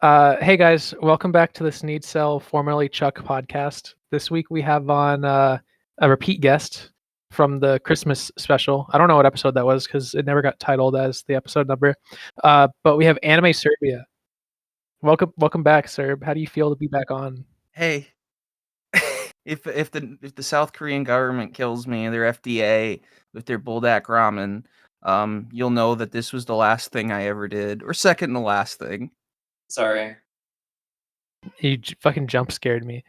Hey guys, welcome back to the Sneed Cell, formerly Chuck podcast. This week we have on a repeat guest from the Christmas special. I don't know what episode that was because it never got titled as the episode number. But we have Anime Serbia. Welcome back, Serb. How do you feel to be back on? Hey, if the South Korean government kills me, their FDA with their buldak ramen, you'll know that this was the last thing I ever did, or second to last thing. Sorry. You fucking jump scared me.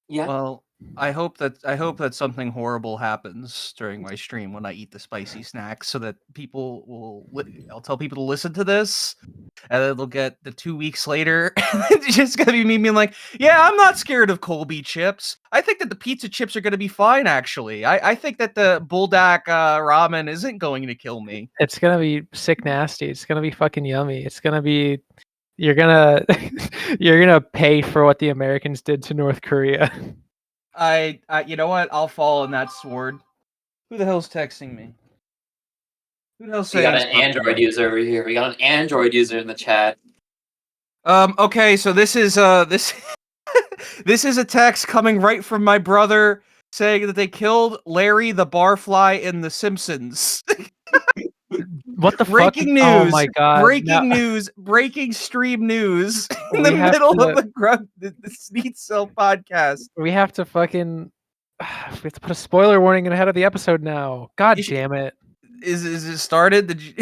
Yeah. Well, I hope that something horrible happens during my stream when I eat the spicy snacks, so that people will. I'll tell people to listen to this, and then they'll get the 2 weeks later. It's just gonna be me being like, "Yeah, I'm not scared of Colby chips. I think that the pizza chips are gonna be fine. Actually, I think that the buldak ramen isn't going to kill me." It's gonna be sick nasty. It's gonna be fucking yummy. It's gonna be. You're gonna you're gonna pay for what the Americans did to North Korea. I you know what? I'll fall on that sword. Who the hell's texting me? Who the hell's We saying got an Android user over here. We got an Android user in the chat. Okay, so this is this this is a text coming right from my brother saying that they killed Larry the Barfly in The Simpsons. What the Breaking fuck? news! Oh my god! Breaking news! Breaking stream news in the We have middle to- of the Sneed Cell podcast. We have to fucking. We have to put a spoiler warning ahead of the episode now. God You should- damn it! Is it started? Did you?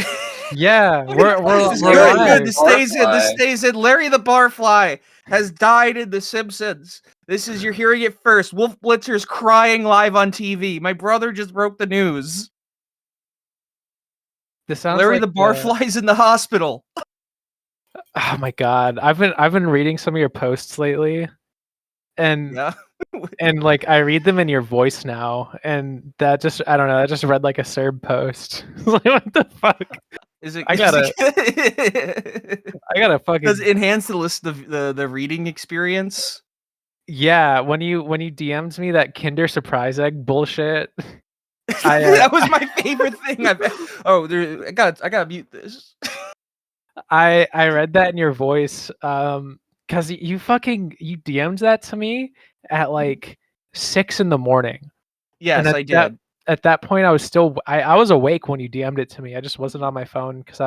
Yeah, we're This is we're good. live. Good. This stays in. This Barfly. stays in. Larry the Barfly has died in The Simpsons. This is you're hearing it first. Wolf Blitzer's crying live on TV. My brother just broke the news. This sounds Larry like the Barfly's in the hospital. oh my god! I've been reading some of your posts lately, and Yeah. and like I read them in your voice now, and that just I don't know. That just read like a Serb post. Like what the fuck? Is it? I gotta fucking Does it enhance the reading experience? yeah. When you DM'd me that Kinder Surprise Egg bullshit. That was my favorite thing. I gotta mute this. I read that in your voice because you DM'd that to me at like 6 a.m. Yes, at I did. At that point I was still I was awake when you DM'd it to me. I just wasn't on my phone because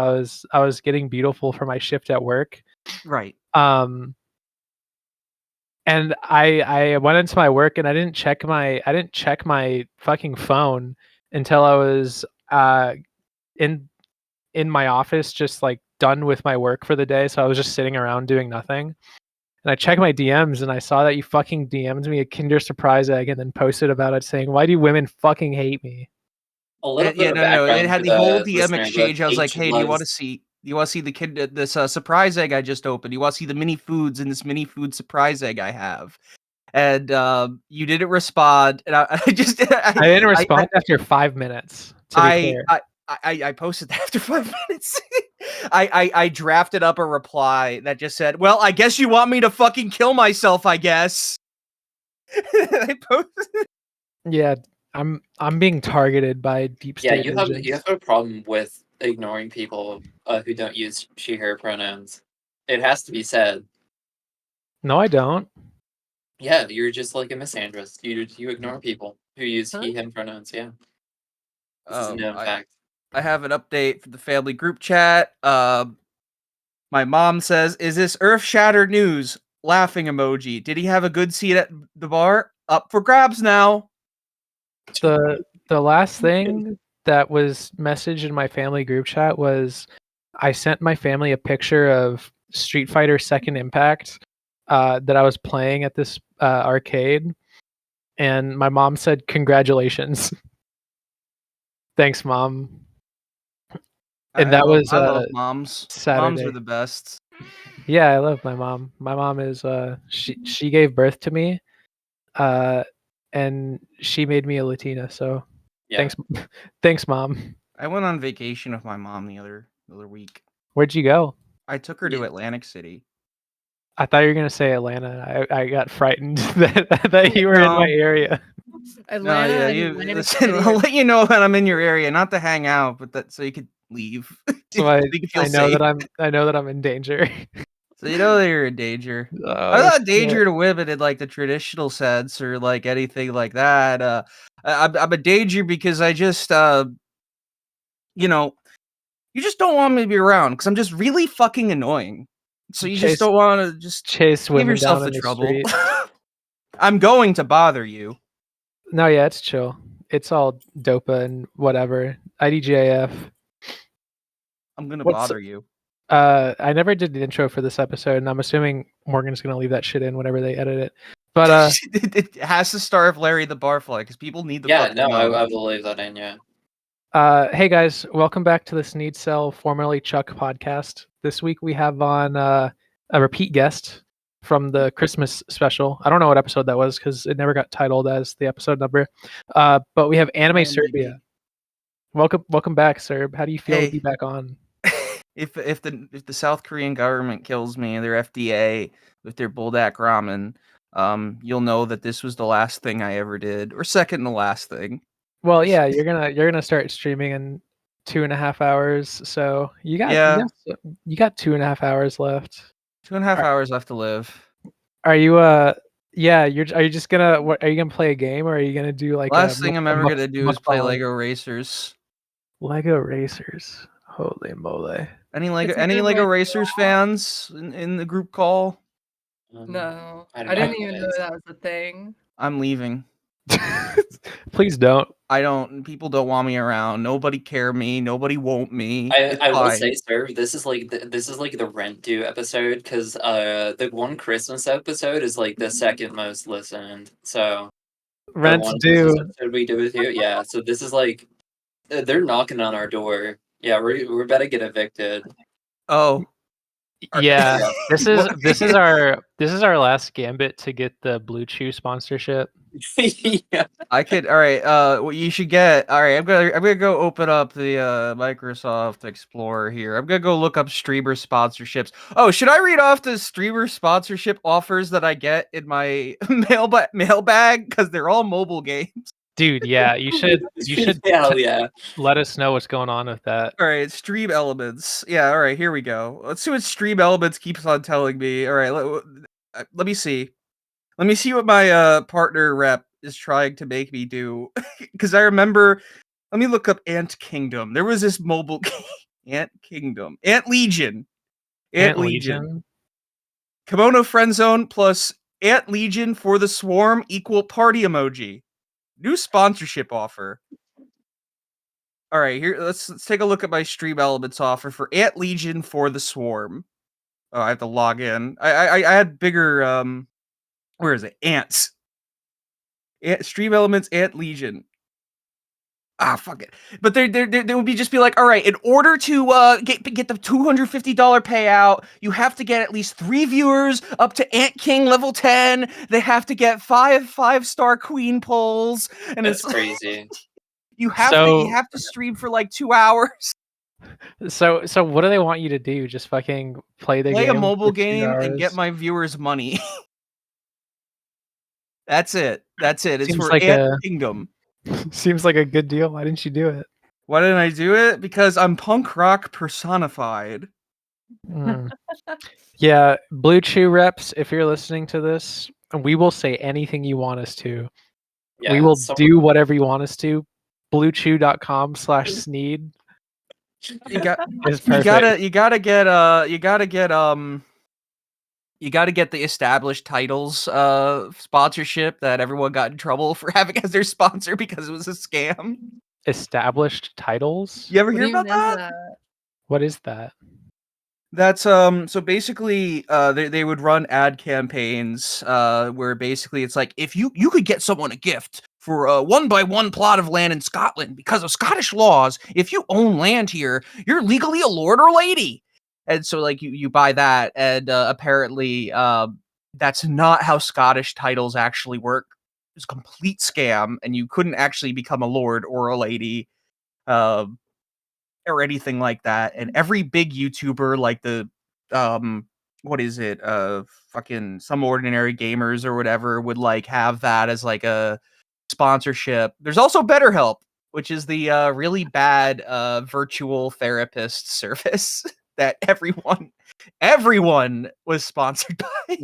I was getting beautiful for my shift at work. Right. And I went into my work and I didn't check my fucking phone until I was in my office, just like done with my work for the day. So I was just sitting around doing nothing. And I checked my DMs and I saw that you fucking DM'd me a Kinder Surprise Egg and then posted about it saying, "Why do women fucking hate me?" A little bit of No. background It had for the whole the DM listener, exchange. but I was like, H "Hey, do you want to loves- see? Do you want to see the kid this surprise egg I just opened? Do you want to see the mini foods in this mini food surprise egg I have?" And you didn't respond, and I didn't respond after 5 minutes. To be clear. I posted that after 5 minutes. I drafted up a reply that just said, "Well, I guess you want me to fucking kill myself, I guess." I posted. Yeah, I'm being targeted by deep Yeah, state. you have a problem with ignoring people who don't use she/her pronouns. It has to be said. No, I don't. Yeah, you're just like a misandrist. You ignore people who use he/him pronouns. Yeah, this is a known fact. I have an update for the family group chat. My mom says, "Is this earth-shattered news?" Laughing emoji. Did he have a good seat at the bar? Up for grabs now. The last thing that was messaged in my family group chat was I sent my family a picture of Street Fighter Second Impact that I was playing at this arcade, and my mom said, "Congratulations." Thanks, Mom. And that was I love moms. Saturday. Moms are the best. Yeah, I love my mom. My mom is she gave birth to me, and she made me a Latina. So Yeah. thanks, Mom. I went on vacation with my mom the other week. Where'd you go? I took her to Atlantic City. I thought you were gonna say Atlanta. I got frightened that you were in my area. Atlanta, listen, I'll let you know when I'm in your area, not to hang out, but that so you could leave. So I You can feel know safe. that I'm in danger. So you know you're in danger. Oh, I'm not shit. danger to women in like the traditional sense or like anything like that. I'm a danger because I just you know, you just don't want me to be around because I'm just really fucking annoying. So you just don't want to just chase give women yourself down the in the trouble. street. I'm going to bother you. No, yeah, it's chill. It's all dopa and whatever. IDGAF. I'm gonna What's bother you. I never did the intro for this episode, and I'm assuming Morgan's gonna leave that shit in whenever they edit it. But it has to start with Larry the Barfly because people need the Yeah, fucking no, know. I will leave that in. Yeah. hey guys, welcome back to the Sneed Cell, formerly Chuck podcast. This week we have on a repeat guest from the Christmas special. I don't know what episode that was because it never got titled as the episode number. But we have Anime IMDb. Serbia. Welcome back, Serb. How do you feel to be back on? If the South Korean government kills me, their FDA with their buldak ramen, you'll know that this was the last thing I ever did, or second to last thing. Well, yeah, you're gonna start streaming in 2.5 hours, so you got 2.5 hours left. 2.5 hours left to live. Are you yeah, are you just gonna are you gonna play a game or are you gonna do like Last thing I'm ever gonna do is play mukbang? Lego Racers. Lego Racers. Holy moly. Any Lego Racers fans in the group call? No, I don't didn't know. even know that was a thing. I'm leaving. Please don't. People don't want me around. Nobody care me. Nobody want me. I will say, sir, this is like the rent due episode because the one Christmas episode is like the second most listened. So Rent's due. Episode we do with you, yeah. So this is like they're knocking on our door. Yeah, we're about to get evicted. Oh. Yeah, this is our last gambit to get the Blue Chew sponsorship. Yeah. I could. All right. What you should get. All right. I'm gonna go open up the Microsoft Explorer here. I'm gonna go look up streamer sponsorships. Oh, should I read off the streamer sponsorship offers that I get in my mailbag because they're all mobile games? Dude, yeah, you should Hell yeah. let us know what's going on with that. All right, Stream Elements. Yeah, all right, here we go. Let's see what Stream Elements keeps on telling me. All right, let me see. Let me see what my partner rep is trying to make me do. Because I remember, let me look up Ant Kingdom. There was this mobile game. Ant Kingdom. Ant Legion. Ant Legion. Kimono Friend Zone plus Ant Legion for the Swarm equal party emoji. New sponsorship offer. All right, here let's take a look at my Stream Elements offer for Ant Legion for the Swarm. Oh, I have to log in. I had bigger where is it? Ants. Stream Elements Ant Legion. Ah, fuck it. But they would just be like, all right, in order to get the $250 payout, you have to get at least 3 viewers up to Ant King level 10. They have to get 5-star queen polls, and That's it's crazy. you have to stream for like 2 hours. So what do they want you to do? Just fucking play the game? Play a mobile game hours? and get my viewers money. That's it. It's Seems for like Ant Kingdom. Seems like a good deal. Why didn't you do it? Why didn't I do it? Because I'm punk rock personified. Yeah, Blue Chew reps, if you're listening to this, we will say anything you want us to. Yeah, we will do whatever you want us to. BlueChew.com/Sneed. You gotta get the established titles sponsorship that everyone got in trouble for having as their sponsor because it was a scam. Established titles? You ever hear about that? What is that? That's so basically they would run ad campaigns where basically it's like if you could get someone a gift for a 1-by-1 plot of land in Scotland because of Scottish laws, if you own land here, you're legally a lord or lady. And so like you buy that, and apparently that's not how Scottish titles actually work. It's a complete scam, and you couldn't actually become a lord or a lady. Or anything like that. And every big YouTuber like the what is it? Fucking Some Ordinary Gamers or whatever would like have that as like a sponsorship. There's also BetterHelp, which is the really bad virtual therapist service that everyone Everyone was sponsored by.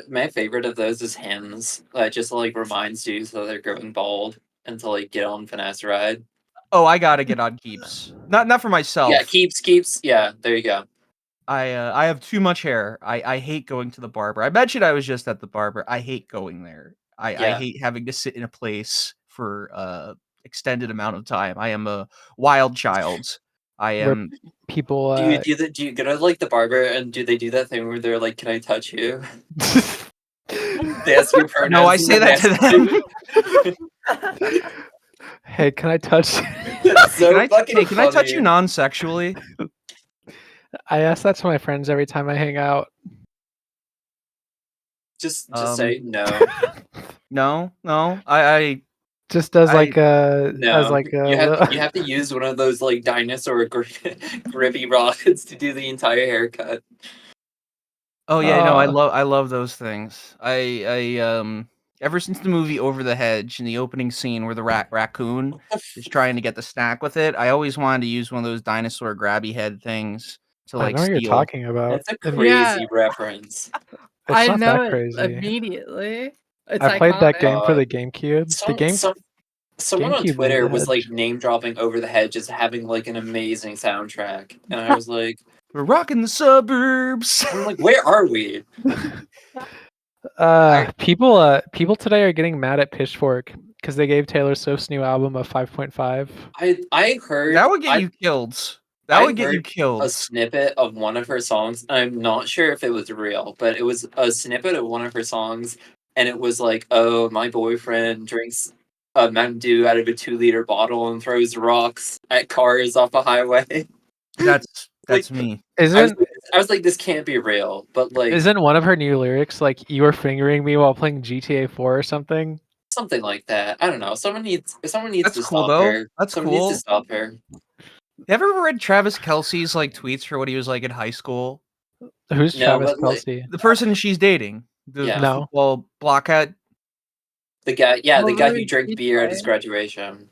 My favorite of those is hymns. That just like reminds you so they're growing bald and to like get on finesse ride. Oh, I gotta get on Keeps. Not for myself. Yeah, keeps. Yeah, there you go. I have too much hair. I hate going to the barber. I mentioned I was just at the barber. I hate going there. I Yeah. hate having to sit in a place for extended amount of time. I am a wild child. I Where am. people. Do you go to like the barber and do they do that thing where they're like, "Can I touch you?" They ask you pronouns. No, I say that to them. Hey, can I touch you? It's so Can I touch you funny. non-sexually? I ask that to my friends every time I hang out. Just say no. No. I Just as like a No, as like you have to use one of those like dinosaur grippy rods to do the entire haircut. Oh yeah, no, I love those things. I ever since the movie Over the Hedge in the opening scene where the raccoon is trying to get the snack with it, I always wanted to use one of those dinosaur grabby head things to I like know what steal. you're talking about. That's a crazy reference. It's I not know that it crazy. immediately. It's I played that iconic. game for the GameCube. Someone on GameCube Twitter made the was like Hedge. name dropping Over the Hedge as having like an amazing soundtrack, and I was like, We're rocking the suburbs. I'm like, where are we? People today are getting mad at Pitchfork because they gave Taylor Swift's new album a 5.5. I heard That would get you killed. That would get you killed. A snippet of one of her songs. I'm not sure if it was real, but it was a snippet of one of her songs, and it was like, "Oh, my boyfriend drinks a Mountain Dew out of a 2-liter bottle and throws rocks at cars off a highway." That's Like, me. Isn't I was like, this can't be real, but like isn't one of her new lyrics like "You were fingering me while playing GTA 4" or something? something like that. I don't know. Someone needs That's to cool stop though. her. That's Someone cool. needs to stop her. You ever read Travis Kelce's like tweets for what he was like in high school? Who's No, Travis but, like, Kelce? The person she's dating, the Yeah. No. football blockhead. The guy, Well, the guy who who did drank he beer at play? his graduation.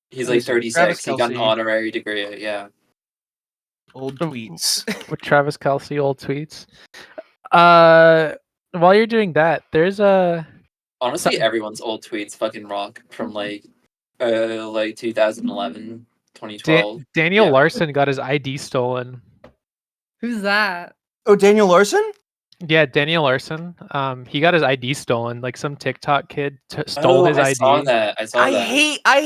He's Let me like see. Travis 36. He got an Kelce. honorary degree. Yeah. Old tweets. With Travis Kelce old tweets. While you're doing that, there's a Honestly, everyone's old tweets fucking rock from like 2011, 2012. Daniel Yeah. Larson got his ID stolen. Who's that? Oh, Daniel Larson? Yeah, Daniel Larson. He got his ID stolen. Like some TikTok kid stole his I ID. saw that. I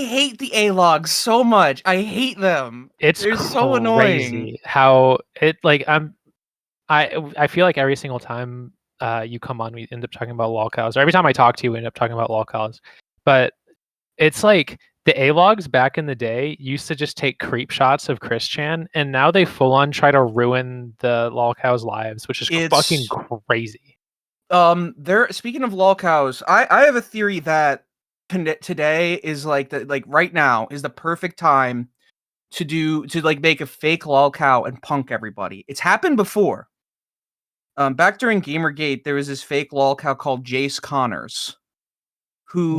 hate the A-logs so much. I hate them. They're so annoying. How it like I feel like every single time you come on, we end up talking about lolcows. Or every time I talk to you, we end up talking about lolcows. But it's like the A-logs back in the day used to just take creep shots of Chris Chan, and now they full on try to ruin the lolcows' lives, which is fucking crazy. Speaking of lolcows, I have a theory that today is like right now is the perfect time to make a fake lolcow and punk everybody. It's happened before. Back during Gamergate, there was this fake lolcow called Jace Connors, who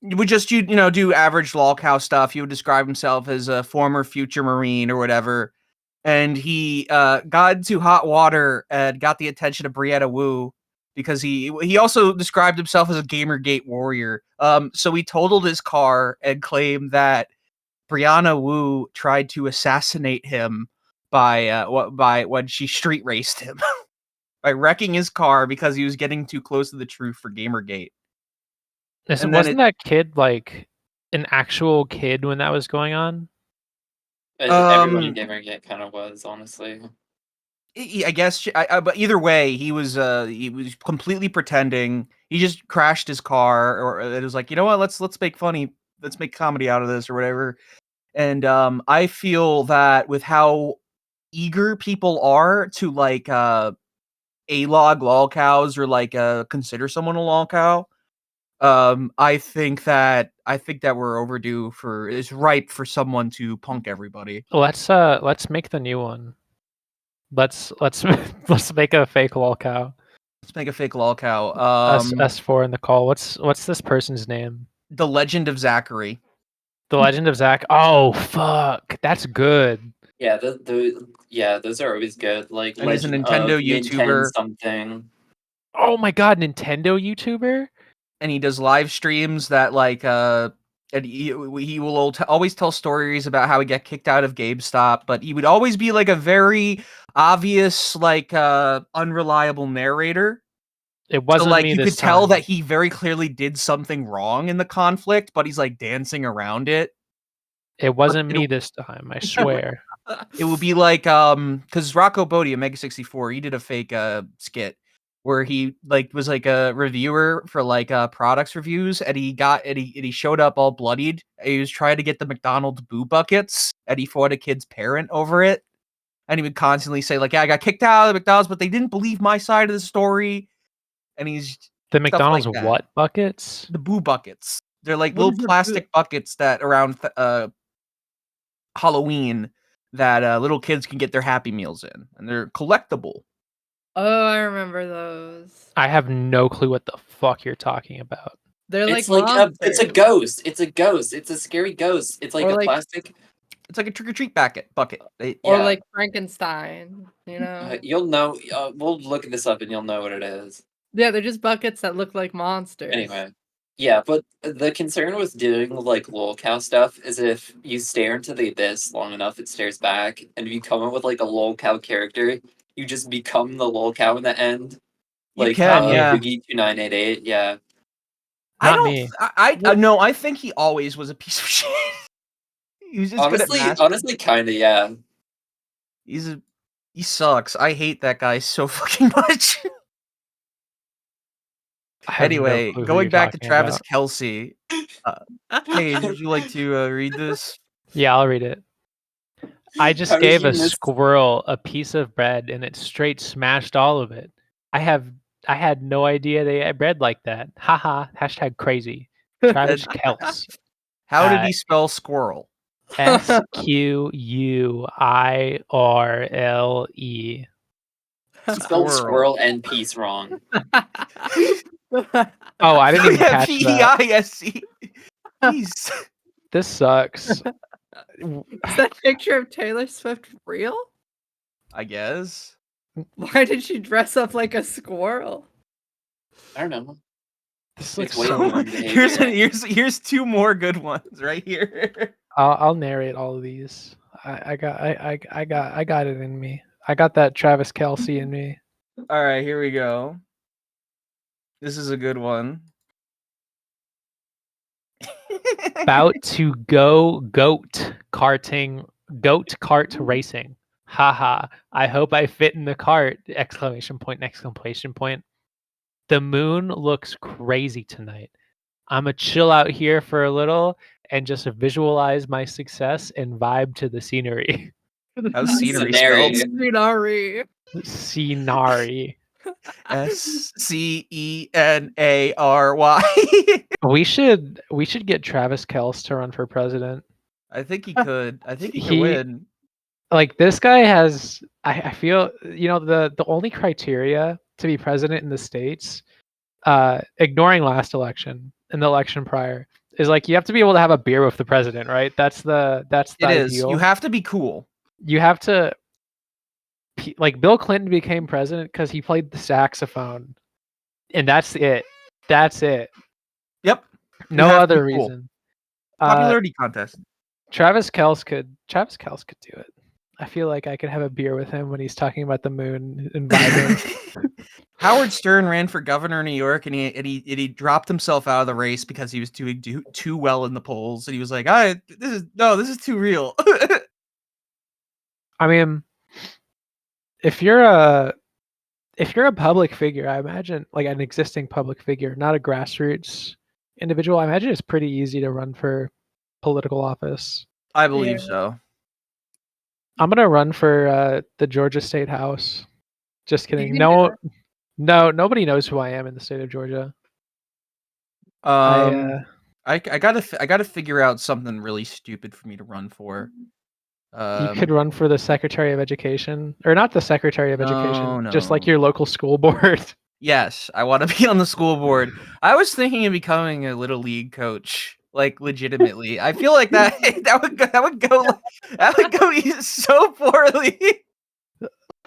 would just do average lolcow stuff. He would describe himself as a former future Marine or whatever, and he got into hot water and got the attention of Brianna Wu because he also described himself as a Gamergate warrior. So he totaled his car and claimed that Brianna Wu tried to assassinate him by when she street raced him by wrecking his car because he was getting too close to the truth for Gamergate. Wasn't that kid like an actual kid when that was going on? Everyone in Gamergate kind of was, honestly. I guess, but either way, he was completely pretending. He just crashed his car, or it was like, you know what? Let's make comedy out of this, or whatever. And I feel that with how eager people are to like A-log lolcows or like consider someone a lolcow, I think that we're overdue it's ripe for someone to punk everybody. Let's make the new one. Let's make a fake lolcow. Let's make a fake lolcow. S4 in the call. What's this person's name? The Legend of Zachary. The Legend of Zach. Oh fuck, that's good. Yeah, the Yeah, those are always good. Like And he's a Legend of Nintendo Nintendo YouTuber. something. Oh my god, Nintendo YouTuber? And he does live streams that and he will always tell stories about how he got kicked out of GameStop, but he would always be like a very obvious, unreliable narrator. It So wasn't like me you this could tell that time. he very clearly did something wrong in the conflict, but he's like dancing around it. It wasn't it- me this time, I swear. It would be like because Rocco Bodie of Mega 64, he did a fake skit where he was like a reviewer for products reviews, and he showed up all bloodied. He was trying to get the McDonald's boo buckets, and he fought a kid's parent over it. And he would constantly say like, "Yeah, I got kicked out of the McDonald's, but they didn't believe my side of the story." And he's The stuff McDonald's like that. what buckets? The boo buckets. They're like What little is a boo? plastic buckets that around Halloween that little kids can get their Happy Meals in, and they're collectible. Oh, I remember those. I have no clue what the fuck you're talking about. They're It's like like it's a monsters. ghost. It's a ghost. It's a scary ghost. It's like Or a like- plastic. It's like a trick or treat bucket. Or Yeah. like Frankenstein, you know? You'll know. We'll look this up and you'll know what it is. Yeah, they're just buckets that look like monsters. Anyway, yeah, but the concern with doing like lolcow stuff is if you stare into the abyss long enough, it stares back, and if you come up with like a lolcow character, you just become the lolcow in the end. You Like can, yeah. Boogie 2988, yeah. Not me. No, I think he always was a piece of shit. He was just Honestly, good at kinda, yeah. He sucks. I hate that guy so fucking much. I have no Anyway, clue who going you're back to talking Travis about. Kelce. Hey, would you like to read this? Yeah, I'll read it. I just How did gave you a miss- squirrel a piece of bread and it straight smashed all of it. I had no idea they had bread like that. Haha. Hashtag crazy. Travis Kelce. How did he spell squirrel? SQUIRLE. Spelled squirrel and peace wrong. Oh, I didn't even catch that. PEISE. Jeez. This sucks. Is that picture of Taylor Swift real? I guess. Why did she dress up like a squirrel? I don't know. This It's looks way so. more behavior. Here's two more good ones right here. I'll narrate all of these. I got it in me. I got that Travis Kelce in me. All right, here we go. This is a good one. About to go goat cart racing. Haha. I hope I fit in the cart! Exclamation point, exclamation point. The moon looks crazy tonight. I'ma chill out here for a little and just visualize my success and vibe to the scenery. How's scenery Scenery. spelled? Scenery. Scenery. SCENARY. We should get Travis Kelce to run for president. I think he could. I think he could He- win. Like this guy has I feel the only criteria to be president in the States, ignoring last election and the election prior, is like you have to be able to have a beer with the president, right? That's the It is. ideal. You have to be cool. You have to like Bill Clinton became president because he played the saxophone, and that's it. That's it. Yep. No have to other be cool. reason. Popularity contest. Travis Kelce could do it. I feel like I could have a beer with him when he's talking about the moon and vibing. Howard Stern ran for governor of New York, and he dropped himself out of the race because he was doing too well in the polls, and he was like, this is too real." I mean, if you're a public figure, I imagine, like an existing public figure, not a grassroots individual, I imagine it's pretty easy to run for political office. I believe Yeah. so. I'm gonna run for the Georgia State House. Just kidding. can No, do nobody knows who I am in the state of Georgia. I gotta figure out something really stupid for me to run for. You could run for the Secretary of Education, or not the Secretary of Education, just like no. your local school board. Yes, I want to be on the school board. I was thinking of becoming a little league coach, like legitimately. I feel like that would go so poorly.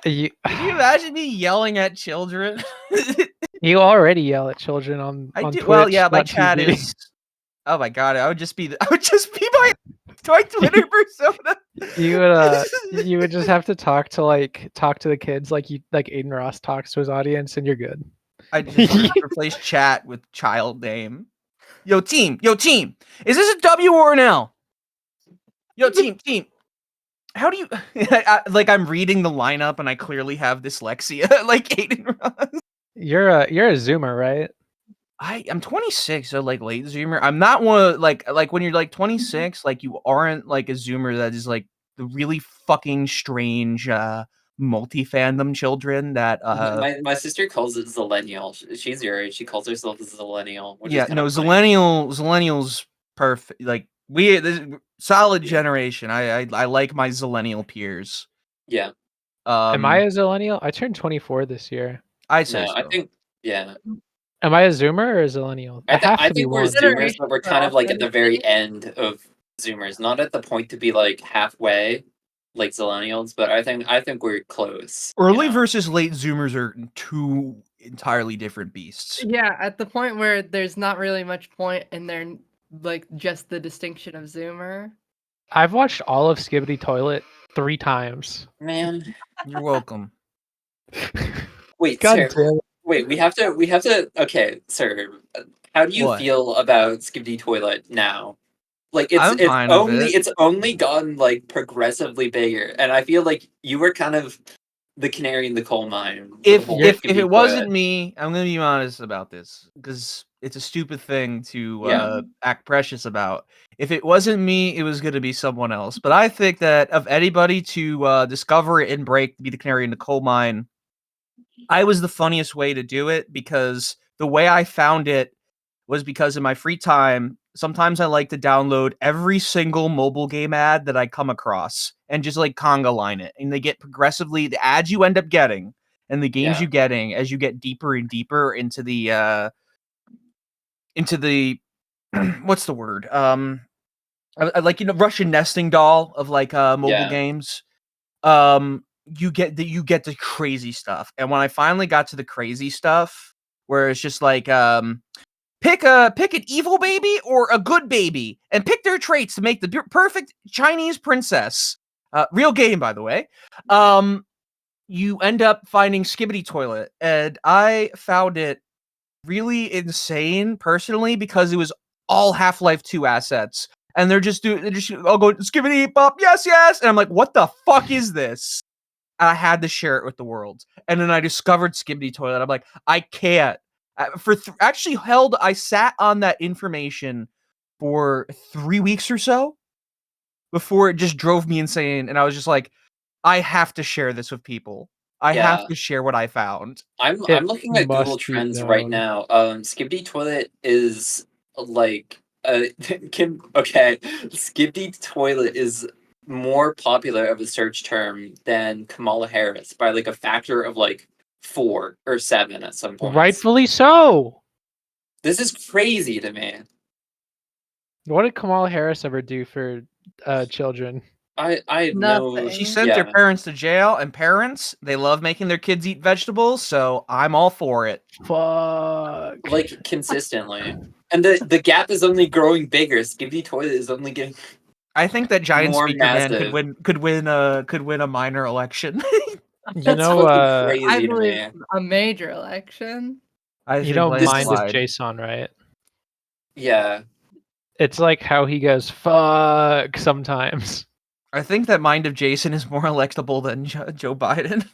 You, Can you imagine me yelling at children? you already yell at children on I do. Twitch. Well, yeah, my not chat TV. is. Oh my god, I would just be my Twitter persona. You would just have to talk to the kids like Aiden Ross talks to his audience, and you're good. I just replace chat with child name. Yo team, is this a W or an L? Yo team. How do you I'm reading the lineup and I clearly have dyslexia like Aiden Ross. You're a Zoomer, right? I'm 26, so like late Zoomer. I'm not one of like when you're like 26, like you aren't like a Zoomer that is like the really fucking strange multi-fandom children that my sister calls it Zillennial. She's your age. She calls herself a Zillennial. Which yeah, is no, funny. Zillennials perfect. Like this solid generation. I like my Zillennial peers. Yeah. Am I a Zillennial? I turned 24 this year. I'd say No, so. I think yeah. Am I a Zoomer or a Zillennial? I have I to be think we're one. Zoomers, but we're Generations are kind of like at often the very seen. end of Zoomers, not at the point to be like halfway, like Zillennials. But I think we're close. Early versus late Zoomers are two entirely different beasts. Yeah, at the point where there's not really much point in there, like just the distinction of Zoomer. I've watched all of Skibidi Toilet 3 times. Man, You're welcome. wait, God sir. damn it. Wait, we have to. Okay, sir. How do you What? feel about Skibidi Toilet now? Like I'm fine with it. it's only gotten like progressively bigger, and I feel like you were kind of the canary in the coal mine. If Skibidi it wasn't Toilet. me, I'm gonna be honest about this because it's a stupid thing to Yeah. act precious about. If it wasn't me, it was gonna be someone else. But I think that of anybody to discover it and break, be the canary in the coal mine, I was the funniest way to do it because the way I found it was because in my free time, sometimes I like to download every single mobile game ad that I come across and just like conga line it. And they get progressively the ads you end up getting and the games you getting as you get deeper and deeper into the what's the word? Like Russian nesting doll of like mobile games. You get the crazy stuff. And when I finally got to the crazy stuff where it's just like pick an evil baby or a good baby and pick their traits to make the perfect Chinese princess. Real game, by the way. You end up finding Skibidi Toilet, and I found it really insane personally because it was all Half-Life 2 assets, and they're just all going Skibidi Bop, yes, and I'm like, what the fuck is this? And I had to share it with the world, and then I discovered Skibidi Toilet. I'm like, I can't. I sat on that information for 3 weeks or so before it just drove me insane. And I was just like, I have to share this with people. I have to share what I found. I'm looking at Google Trends right now. Skibidi Toilet is like Skibidi Toilet is more popular of a search term than Kamala Harris by like a factor of like 4 or 7 at some point. Rightfully so. This is crazy to me. What did Kamala Harris ever do for children? I know she sent their parents to jail, and parents, they love making their kids eat vegetables, so I'm all for it. Fuck. Like consistently. And the gap is only growing bigger. Skibidi Toilet is only getting I think that Giant more Speaker massive. Man could win a minor election. That's fucking crazy I to believe me. a major election. You don't mind of Jason, right? Yeah. It's like how he goes fuck sometimes. I think that Mind of Jason is more electable than Joe Biden.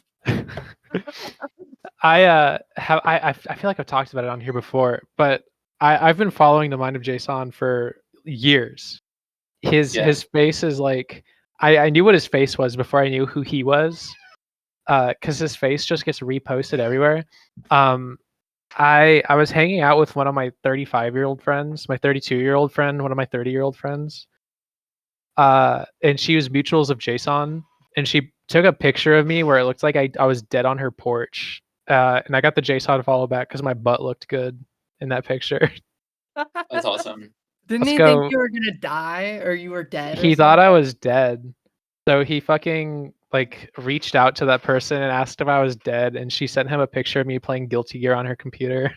I feel like I've talked about it on here before, but I've been following the Mind of Jason for years. His face is like I knew what his face was before I knew who he was, because his face just gets reposted everywhere. I was hanging out with one of my 35-year-old friends, my 32-year-old friend, one of my 30-year-old friends. And she was mutuals of Jason, and she took a picture of me where it looked like I was dead on her porch. And I got the Jason follow back because my butt looked good in that picture. That's awesome. Didn't he think you were gonna die or you were dead? He thought I was dead. So he fucking like reached out to that person and asked if I was dead, and she sent him a picture of me playing Guilty Gear on her computer.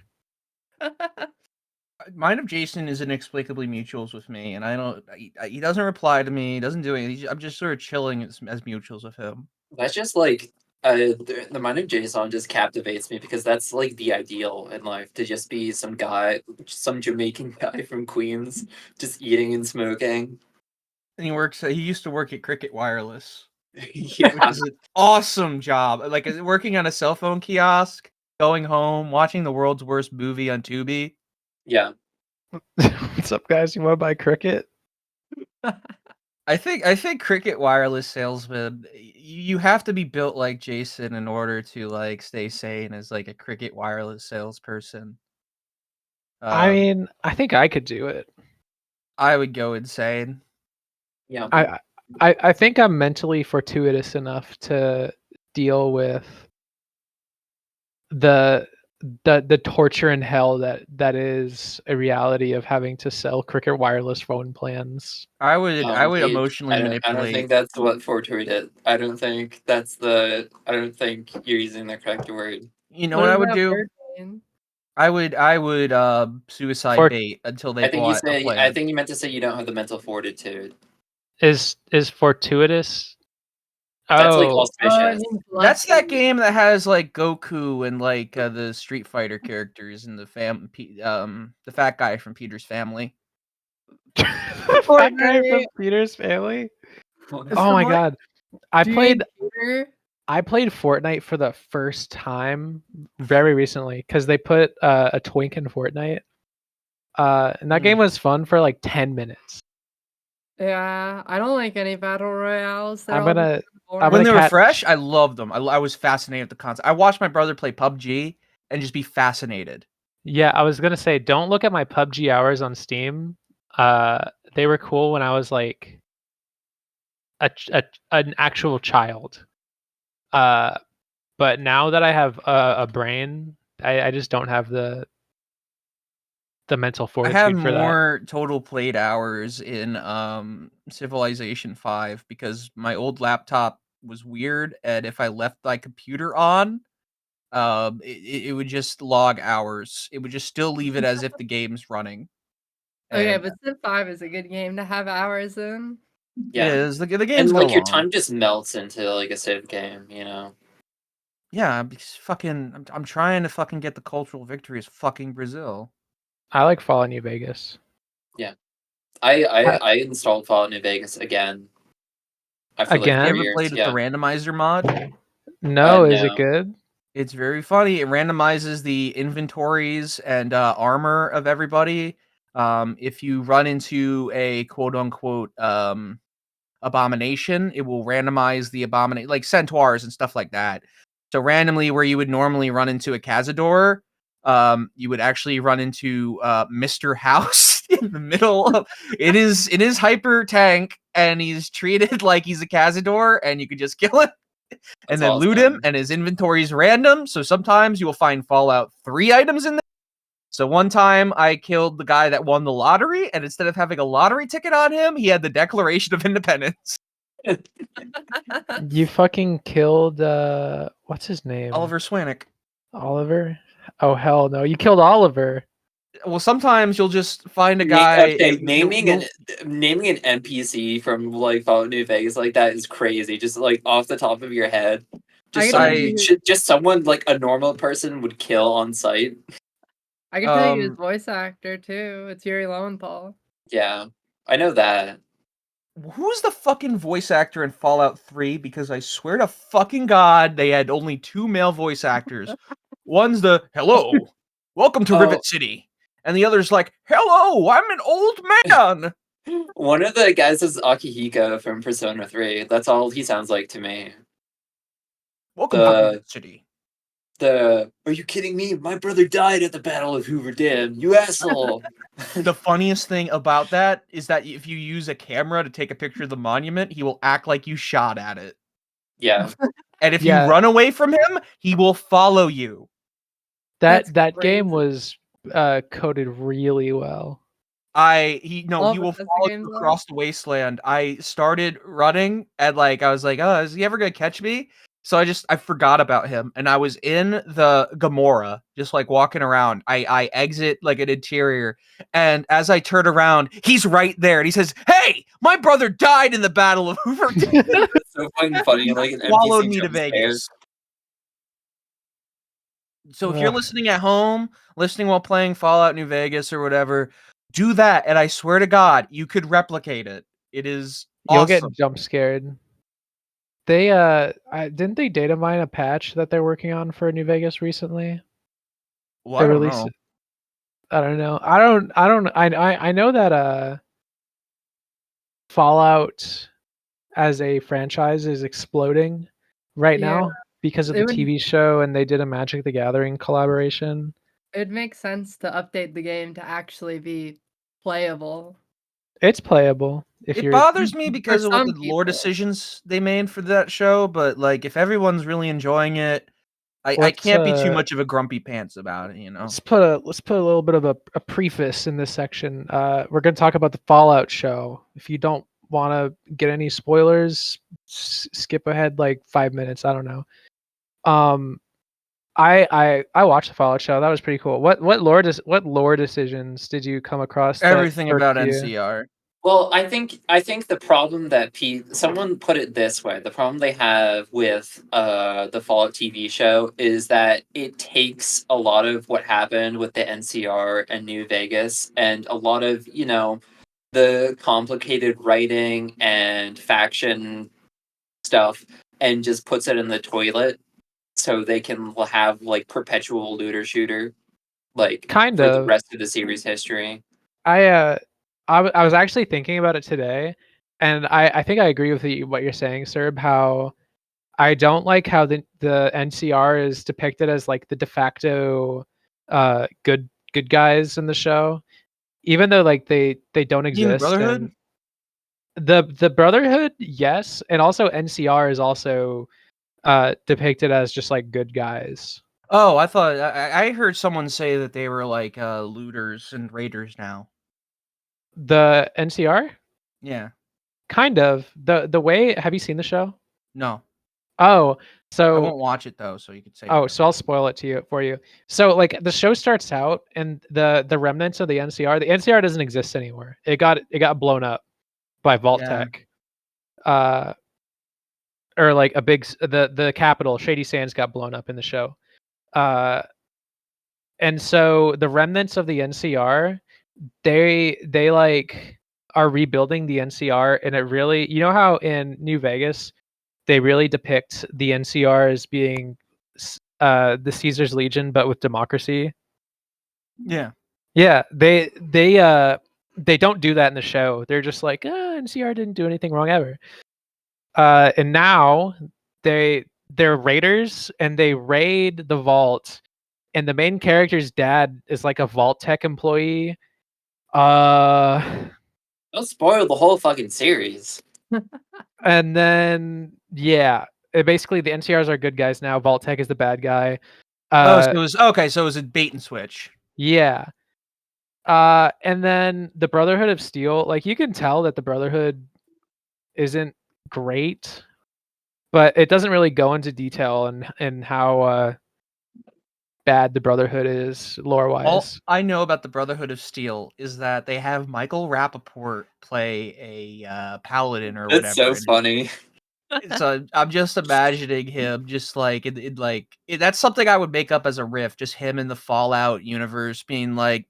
Mine of Jason is inexplicably mutuals with me, and I don't. He doesn't reply to me. He doesn't do anything. I'm just sort of chilling as mutuals with him. That's just like the mind of Jason just captivates me because that's like the ideal in life, to just be some guy, some Jamaican guy from Queens, just eating and smoking. And he used to work at Cricket Wireless, Yeah, which is an awesome job. Like working on a cell phone kiosk, going home, watching the world's worst movie on Tubi. yeah. What's up, guys? You want to buy Cricket? I think Cricket Wireless salesman, you have to be built like Jason in order to like stay sane as like a Cricket Wireless salesperson. I mean, I think I could do it. I would go insane. Yeah. I think I'm mentally fortuitous enough to deal with the torture and hell that is a reality of having to sell Cricket Wireless phone plans. I would Dude, emotionally I don't manipulate. think that's what fortuitous is. I don't think you're using the correct word. You know what I would do? I would suicide bait until they bought a plan. I think you meant to say you don't have the mental fortitude. Is fortuitous? That's like Oh, auspicious. That's that game that has like Goku and like the Street Fighter characters and the fat guy from Peter's Family. Fat guy from Peter's Family. Oh my god, I played Fortnite for the first time very recently because they put a twink in Fortnite. And that game was fun for like 10 minutes. Yeah, I don't like any battle royales. When they were fresh, I loved them. I was fascinated with the concept. I watched my brother play PUBG and just be fascinated. Yeah, I was gonna say, don't look at my PUBG hours on Steam. They were cool when I was like an actual child. But now that I have a brain, I just don't have the mental fortitude I have for more total played hours in Civilization 5 because my old laptop was weird, and if I left my computer on, it would just log hours. It would just still leave it as if the game's running. Okay, but Civ 5 is a good game to have hours in. Yeah, it is. The game's and like your long. time just melts into like a Civ game, you know. Yeah, because I'm trying to fucking get the cultural victory as fucking Brazil. I like Fallout New Vegas. Yeah, I installed Fallout New Vegas again. After like 3 You ever years. played with the randomizer mod? No, is it good? It's very funny. It randomizes the inventories and armor of everybody. If you run into a quote unquote abomination, it will randomize the abomination, like centaurs and stuff like that. So randomly, where you would normally run into a Cazador, you would actually run into Mr. House in the middle of it is hyper tank, and he's treated like he's a Cazador, and you could just kill him and then loot him, and his inventory is random. So sometimes you will find Fallout 3 items in there. So one time I killed the guy that won the lottery, and instead of having a lottery ticket on him, he had the Declaration of Independence. You fucking killed what's his name? Oliver Swanick. Oliver? Oh hell no! You killed Oliver. Well, sometimes you'll just find a guy. Okay, naming an NPC from like Fallout New Vegas like that is crazy. Just like off the top of your head, just someone like a normal person would kill on sight. I can tell you his voice actor too. It's Yuri Lowenthal. Yeah, I know that. Who's the fucking voice actor in Fallout 3? Because I swear to fucking God, they had only 2 male voice actors. One's the, hello, welcome to Rivet City. And the other's like, hello, I'm an old man. One of the guys is Akihiko from Persona 3. That's all he sounds like to me. Welcome to Rivet City. Are you kidding me? My brother died at the Battle of Hoover Dam, you asshole. The funniest thing about that is that if you use a camera to take a picture of the monument, he will act like you shot at it. Yeah. And if you run away from him, he will follow you. That game was coded really well. he Oh, will Bethesda follow games you are? across the wasteland. I started running and like I was like, oh, is he ever gonna catch me? So I forgot about him, and I was in the Gamora, just like walking around. I exit like an interior, and as I turn around, he's right there, and he says, "Hey, my brother died in the Battle of Hoover Dam." It's so fucking funny, like an Followed NPC me to jump scare. Vegas. So if you're listening at home, listening while playing Fallout New Vegas or whatever, do that, and I swear to God, you could replicate it. It is You'll awesome. get jump scared. They didn't they data mine a patch that they're working on for New Vegas recently? Well, They I don't released know. it. I don't know. I know that Fallout as a franchise is exploding right Yeah, now because of it the would TV show, and they did a Magic the Gathering collaboration. it makes sense to update the game to actually be playable. It's playable if It you're bothers me because of what some the lore people. decisions they made for that show, but like if everyone's really enjoying it, I let's can't be too much of a grumpy pants about it, you know. let's put a little bit of a preface in this section. We're going to talk about the Fallout show. If you don't want to get any spoilers, skip ahead like 5 minutes. I don't know. I watched the Fallout show. That was pretty cool. What lore decisions did you come across that Everything irked about you? NCR. Well, I think the problem that someone put it this way, the problem they have with the Fallout TV show is that it takes a lot of what happened with the NCR and New Vegas and a lot of, the complicated writing and faction stuff and just puts it in the toilet so they can have like perpetual looter shooter like Kind for the of. rest of the series history. I was actually thinking about it today, and I think I agree with what you're saying, Serb. How I don't like how the NCR is depicted as like the de facto good guys in the show, even though like they don't You mean the exist. Brotherhood? And the Brotherhood, yes, and also NCR is also depicted as just like good guys. Oh, I thought I heard someone say that they were like looters and raiders now. The NCR, Yeah. kind of the way. Have you seen the show? No. Oh, I so won't watch it though, so you could say oh, whatever. so I'll spoil it for you. So like the show starts out, and the remnants of the NCR doesn't exist anymore. It got blown up by Vault Yeah. Tech. Or like the capital, Shady Sands, got blown up in the show. And so the remnants of the NCR, they like are rebuilding the NCR, and it really, you know how in New Vegas they really depict the NCR as being the Caesar's Legion, but with democracy. Yeah. Yeah, they don't do that in the show. They're just like, NCR didn't do anything wrong ever. And now they're raiders, and they raid the vault, and the main character's dad is like a Vault Tech employee. Don't spoil the whole fucking series. And then yeah, basically the NCRs are good guys now. Vault Tech is the bad guy. So it was a bait and switch. Yeah. And then the Brotherhood of Steel, like you can tell that the Brotherhood isn't great, but it doesn't really go into detail and how bad the Brotherhood is lore All wise. I know about the Brotherhood of Steel is that they have Michael Rappaport play a paladin or That's whatever. so funny. So I'm just imagining him just like that's something I would make up as a riff, just him in the Fallout universe being like,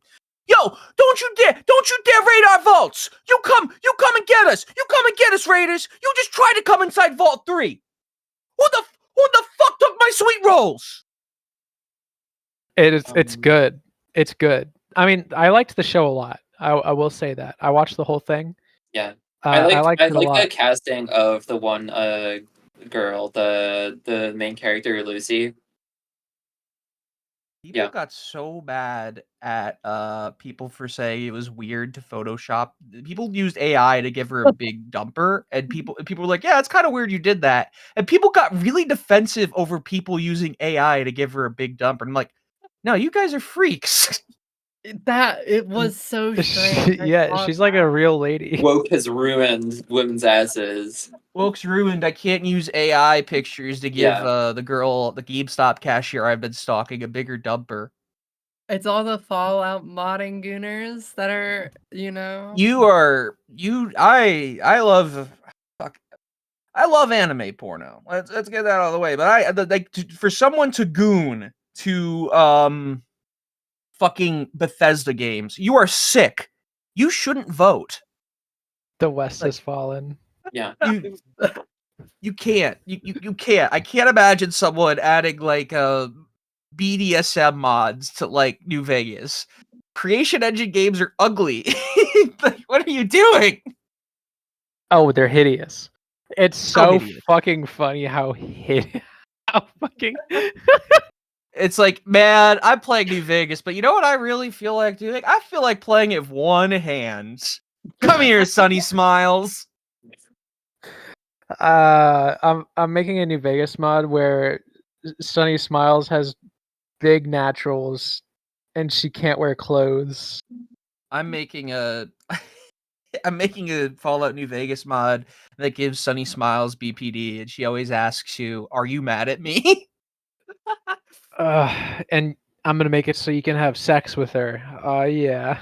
"Yo, don't you dare raid our vaults! You come and get us! You come and get us, raiders! You just try to come inside Vault 3! Who the fuck took my sweet rolls?" It's good. It's good. I mean, I liked the show a lot. I will say that. I watched the whole thing. Yeah. I liked it a lot. the casting of the one girl, the main character, Lucy. People got so bad at people for saying it was weird to Photoshop. People used AI to give her a big dumper, and people were like, "Yeah, it's kind of weird you did that." And people got really defensive over people using AI to give her a big dumper. And I'm like, "No, you guys are freaks." It was so strange. Yeah, she's like a real lady. Woke has ruined women's asses. Woke's ruined. I can't use AI pictures to give the girl, the GameStop cashier I've been stalking, a bigger dumper. It's all the Fallout modding gooners that are, I love anime porno. Let's get that out of the way. But for someone to goon to fucking Bethesda games, you are sick. You shouldn't vote. The West has fallen. Yeah. You can't. You can't. I can't imagine someone adding like BDSM mods to like New Vegas. Creation engine games are ugly. Like, what are you doing? Oh, they're hideous. It's so hideous. fucking funny how hideous. How fucking. It's like, man, I'm playing New Vegas, but you know what I really feel like doing? I feel like playing it with one hand. Come here, Sunny Smiles. I'm making a New Vegas mod where Sunny Smiles has big naturals and she can't wear clothes. I'm making a Fallout New Vegas mod that gives Sunny Smiles BPD, and she always asks you, "Are you mad at me?" And I'm gonna make it so you can have sex with her. Yeah.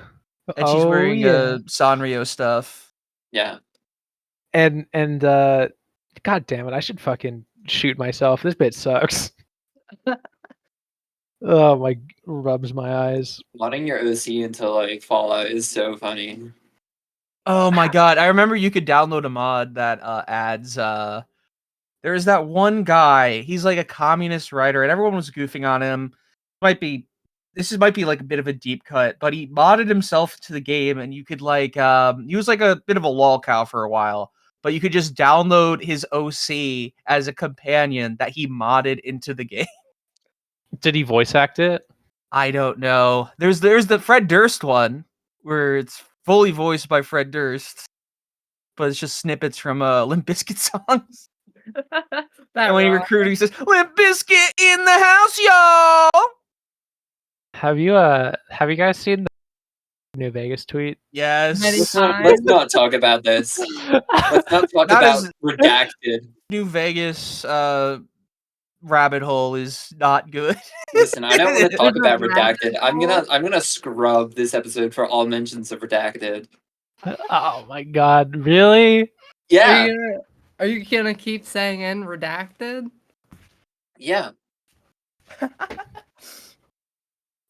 And she's wearing Sanrio stuff. Yeah. And god damn it, I should fucking shoot myself. This bit sucks. Oh my, rubs my eyes. Modding your OC into like Fallout is so funny. Oh my god, I remember you could download a mod that adds there's that one guy, he's like a communist writer, and everyone was goofing on him. Might be like a bit of a deep cut, but he modded himself to the game, and you could like he was like a bit of a lol cow for a while, but you could just download his OC as a companion that he modded into the game. Did he voice act it? I don't know. There's the Fred Durst one where it's fully voiced by Fred Durst, but it's just snippets from Limp Bizkit songs. And when he recruited, he says, "Limp Bizkit in the house, y'all." Have you guys seen the New Vegas tweet? Yes. Let's not talk about this. Let's not talk about Redacted. New Vegas rabbit hole is not good. Listen, I don't want to talk about Redacted. I'm gonna scrub this episode for all mentions of Redacted. Oh my god, really? Yeah. Are you gonna keep saying in Redacted? Yeah.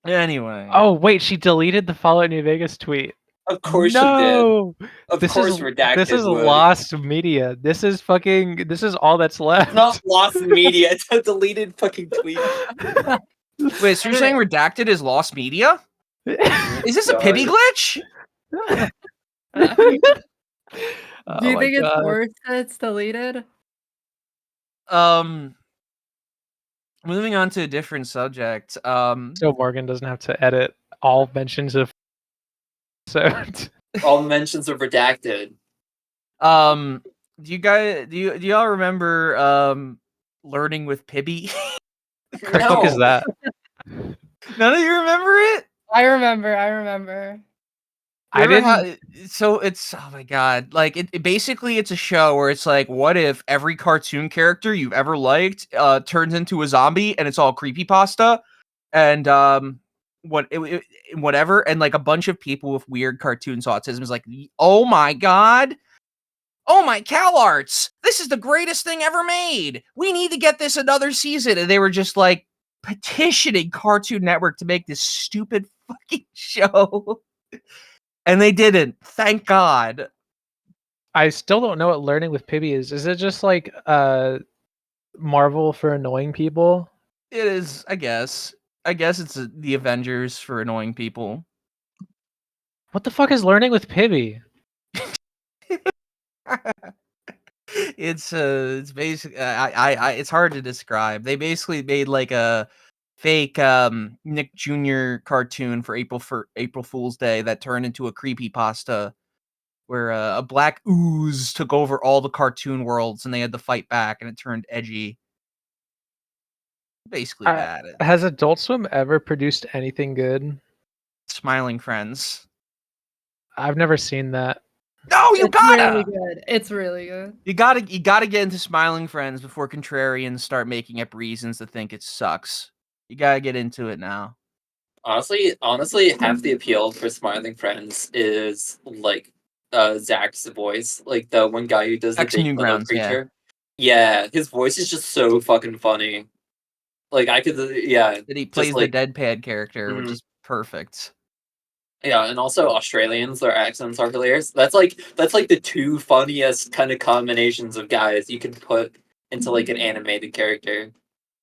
Anyway. Oh wait, she deleted the Fallout New Vegas tweet. Of course she did. Of course Redacted This is would. lost media. This is all that's left. It's not lost media, it's a deleted fucking tweet. Wait, so you're saying Redacted is lost media? Is this a Pibby glitch? Do you think it's worse that it's deleted? Moving on to a different subject. So Morgan doesn't have to edit all mentions of all mentions of Redacted. Do y'all remember Learning with Pibby? What the fuck is that? None of you remember it? I remember. I didn't. So it's, oh my god, like it basically it's a show where it's like, what if every cartoon character you've ever liked turns into a zombie, and it's all creepypasta, and whatever, and like a bunch of people with weird cartoons autism is like, oh my god, oh my CalArts, this is the greatest thing ever made. We need to get this another season, and they were just like petitioning Cartoon Network to make this stupid fucking show. And they didn't. Thank God. I still don't know what Learning with Pibby is. Is it just like Marvel for annoying people? It is, I guess. I guess it's the Avengers for annoying people. What the fuck is Learning with Pibby? It's basically it's hard to describe. They basically made like a fake Nick Jr. cartoon for April Fool's Day that turned into a creepypasta where a black ooze took over all the cartoon worlds and they had to fight back, and it turned edgy. Basically that. Has Adult Swim ever produced anything good? Smiling Friends. I've never seen that. No, you It's really gotta. good. It's really good. You gotta get into Smiling Friends before contrarians start making up reasons to think it sucks. You gotta get into it now. Honestly, half the appeal for Smiling Friends is like Zach's voice, like the one guy who does the X Big Little Newgrounds, yeah. Creature. Yeah, his voice is just so fucking funny. Like I could, yeah, That he just plays like the deadpan character, which Mhm. is perfect. Yeah, and also Australians, their accents are hilarious. That's like the two funniest kind of combinations of guys you can put into like an animated character.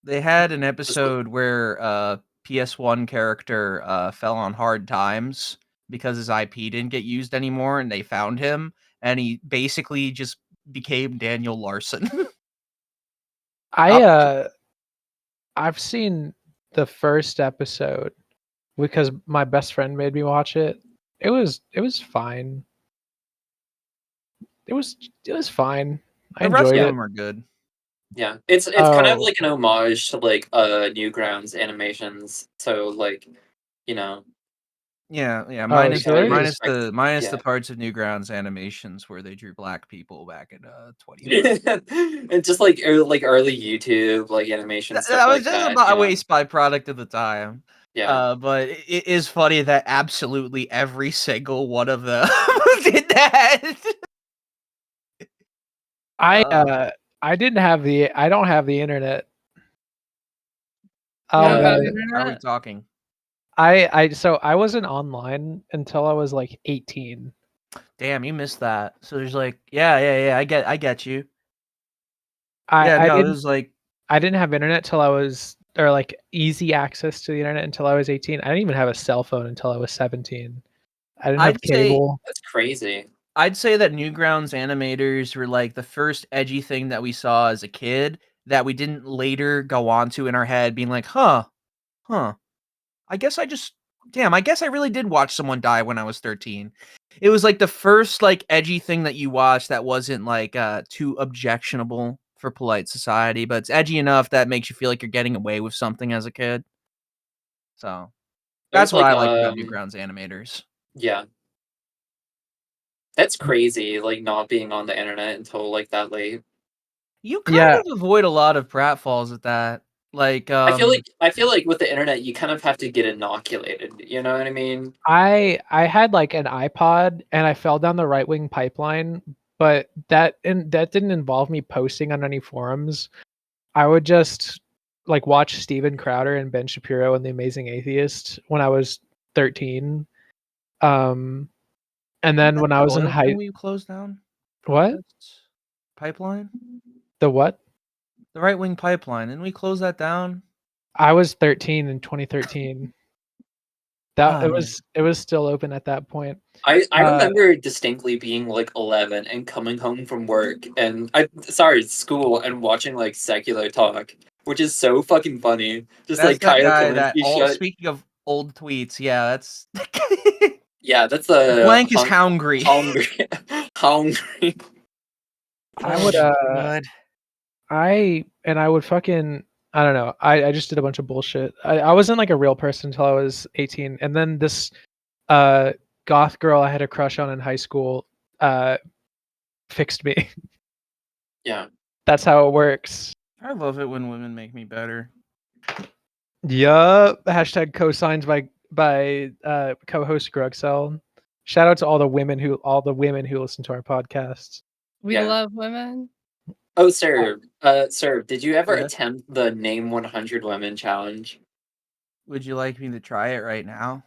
They had an episode where PS1 character fell on hard times because his IP didn't get used anymore, and they found him, and he basically just became Daniel Larson. I've seen the first episode because my best friend made me watch it. It was fine. It was fine. I The rest enjoyed of it. them are good. Yeah, it's kind of Oh. like an homage to like Newgrounds animations. So like, you know, Yeah, Oh, serious? minus Yeah. the parts of Newgrounds animations where they drew black people back in 20. And just like early YouTube like animation stuff That was like just that. about You a know? waste byproduct at the time. Yeah. But it is funny that absolutely every single one of them did that. I didn't have I don't have the internet. You don't have How are we internet? talking? So I wasn't online until I was like 18. Damn, you missed that. So there's like, yeah, I get you. I It didn't was like, I didn't have internet till I was, or like easy access to the internet until I was 18. I didn't even have a cell phone until I was 17. I didn't have I'd say cable. That's crazy. I'd say that Newgrounds animators were like the first edgy thing that we saw as a kid that we didn't later go on to in our head, being like, huh. I guess I really did watch someone die when I was 13. It was like the first like edgy thing that you watched that wasn't like too objectionable for polite society, but it's edgy enough that makes you feel like you're getting away with something as a kid. So There's that's what like I like about Newgrounds animators. yeah. That's crazy, like not being on the internet until like that late. You kind Yeah, of avoid a lot of pratfalls with that. Like I feel like with the internet you kind of have to get inoculated. You know what I mean? I had like an iPod and I fell down the right wing pipeline, but that didn't involve me posting on any forums. I would just like watch Steven Crowder and Ben Shapiro and The Amazing Atheist when I was 13. And then when I was in high, we closed down what? pipeline, The what? the right wing pipeline, and we close that down. I was 13 in 2013. That Oh, it was still open at that point. I remember distinctly being like 11 and coming home from work and school and watching like Secular Talk, which is so fucking funny. Just that's like that Kyle guy Kalinske speaking of old tweets, yeah, that's Yeah, that's the blank is hungry. hungry. Hungry. I would God. I would fucking, I don't know. I just did a bunch of bullshit. I wasn't like a real person until I was 18, and then this goth girl I had a crush on in high school fixed me. Yeah. That's how it works. I love it when women make me better. Yup. Hashtag cosigns by co-host Grugcell. Shout out to all the women who listen to our podcasts. We Yeah. love women. Oh, sir. Sir, did you ever Yeah. attempt the Name 100 Women challenge? Would you like me to try it right now?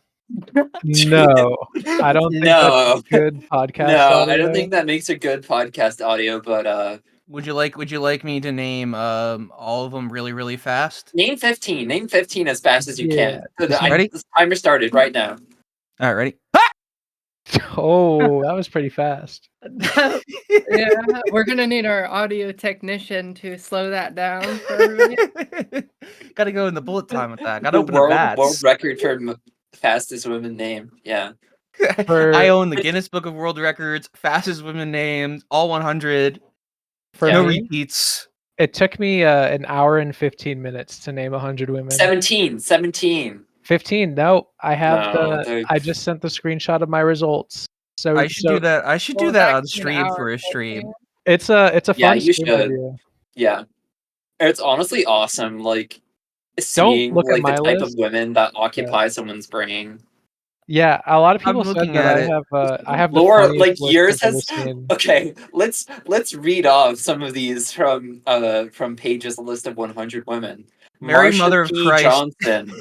No, I don't think No. that's good podcast No, audio. I don't think that makes a good podcast audio, but Would you like me to name all of them really, really fast? name 15. Name 15 as fast as you Yeah. can. Ready? The timer started right now. All right, ready? Oh, that was pretty fast. Yeah, we're gonna need our audio technician to slow that down for everybody. Gotta go in the bullet time with that. Gotta The open the world bats. record for fastest women name. Yeah. I own the Guinness Book of World Records, fastest women named, all 100. For No me, repeats. it took me an hour and 15 minutes to name 100 women. 17. 15. No, I have No, I just sent the screenshot of my results. So I should do that. I should do that on stream for a stream. It's a Yeah, fun you stream should. video. Yeah. It's honestly awesome, like, Don't seeing, look at like, the my type of list. women that occupy someone's brain. Yeah, a lot of I'm people said looking that at it. I have the Laura, funniest like, list yours I've ever has. seen. Okay, let's read off some of these from Paige's list of 100 women. Mary Marsha Mother of P. Christ. Johnson,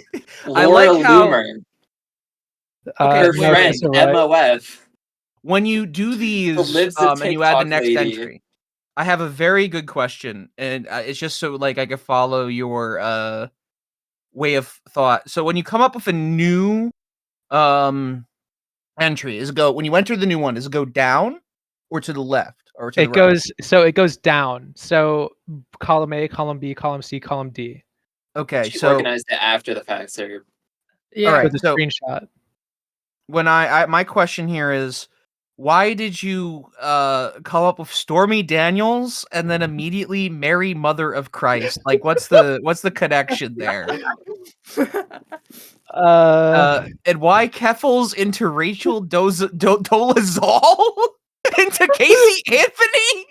I Laura like how- Loomer, Okay, her wait, friend right. MOF. When you do these lives the and you add the TikTok next lady. entry, I have a very good question, and it's just so like I can follow your way of thought. So when you come up with a new entry, when you enter the new one, does it go down or to the left or to the right? It goes down. So column A, column B, column C, column D. Okay, She so organized it after the fact, sir. Yeah. all right, With a so screenshot. when my question here is, why did you come up with Stormy Daniels and then immediately Mary Mother of Christ? Like, what's the connection there? And why Keffels into Rachel Dolezal? Into Casey Anthony?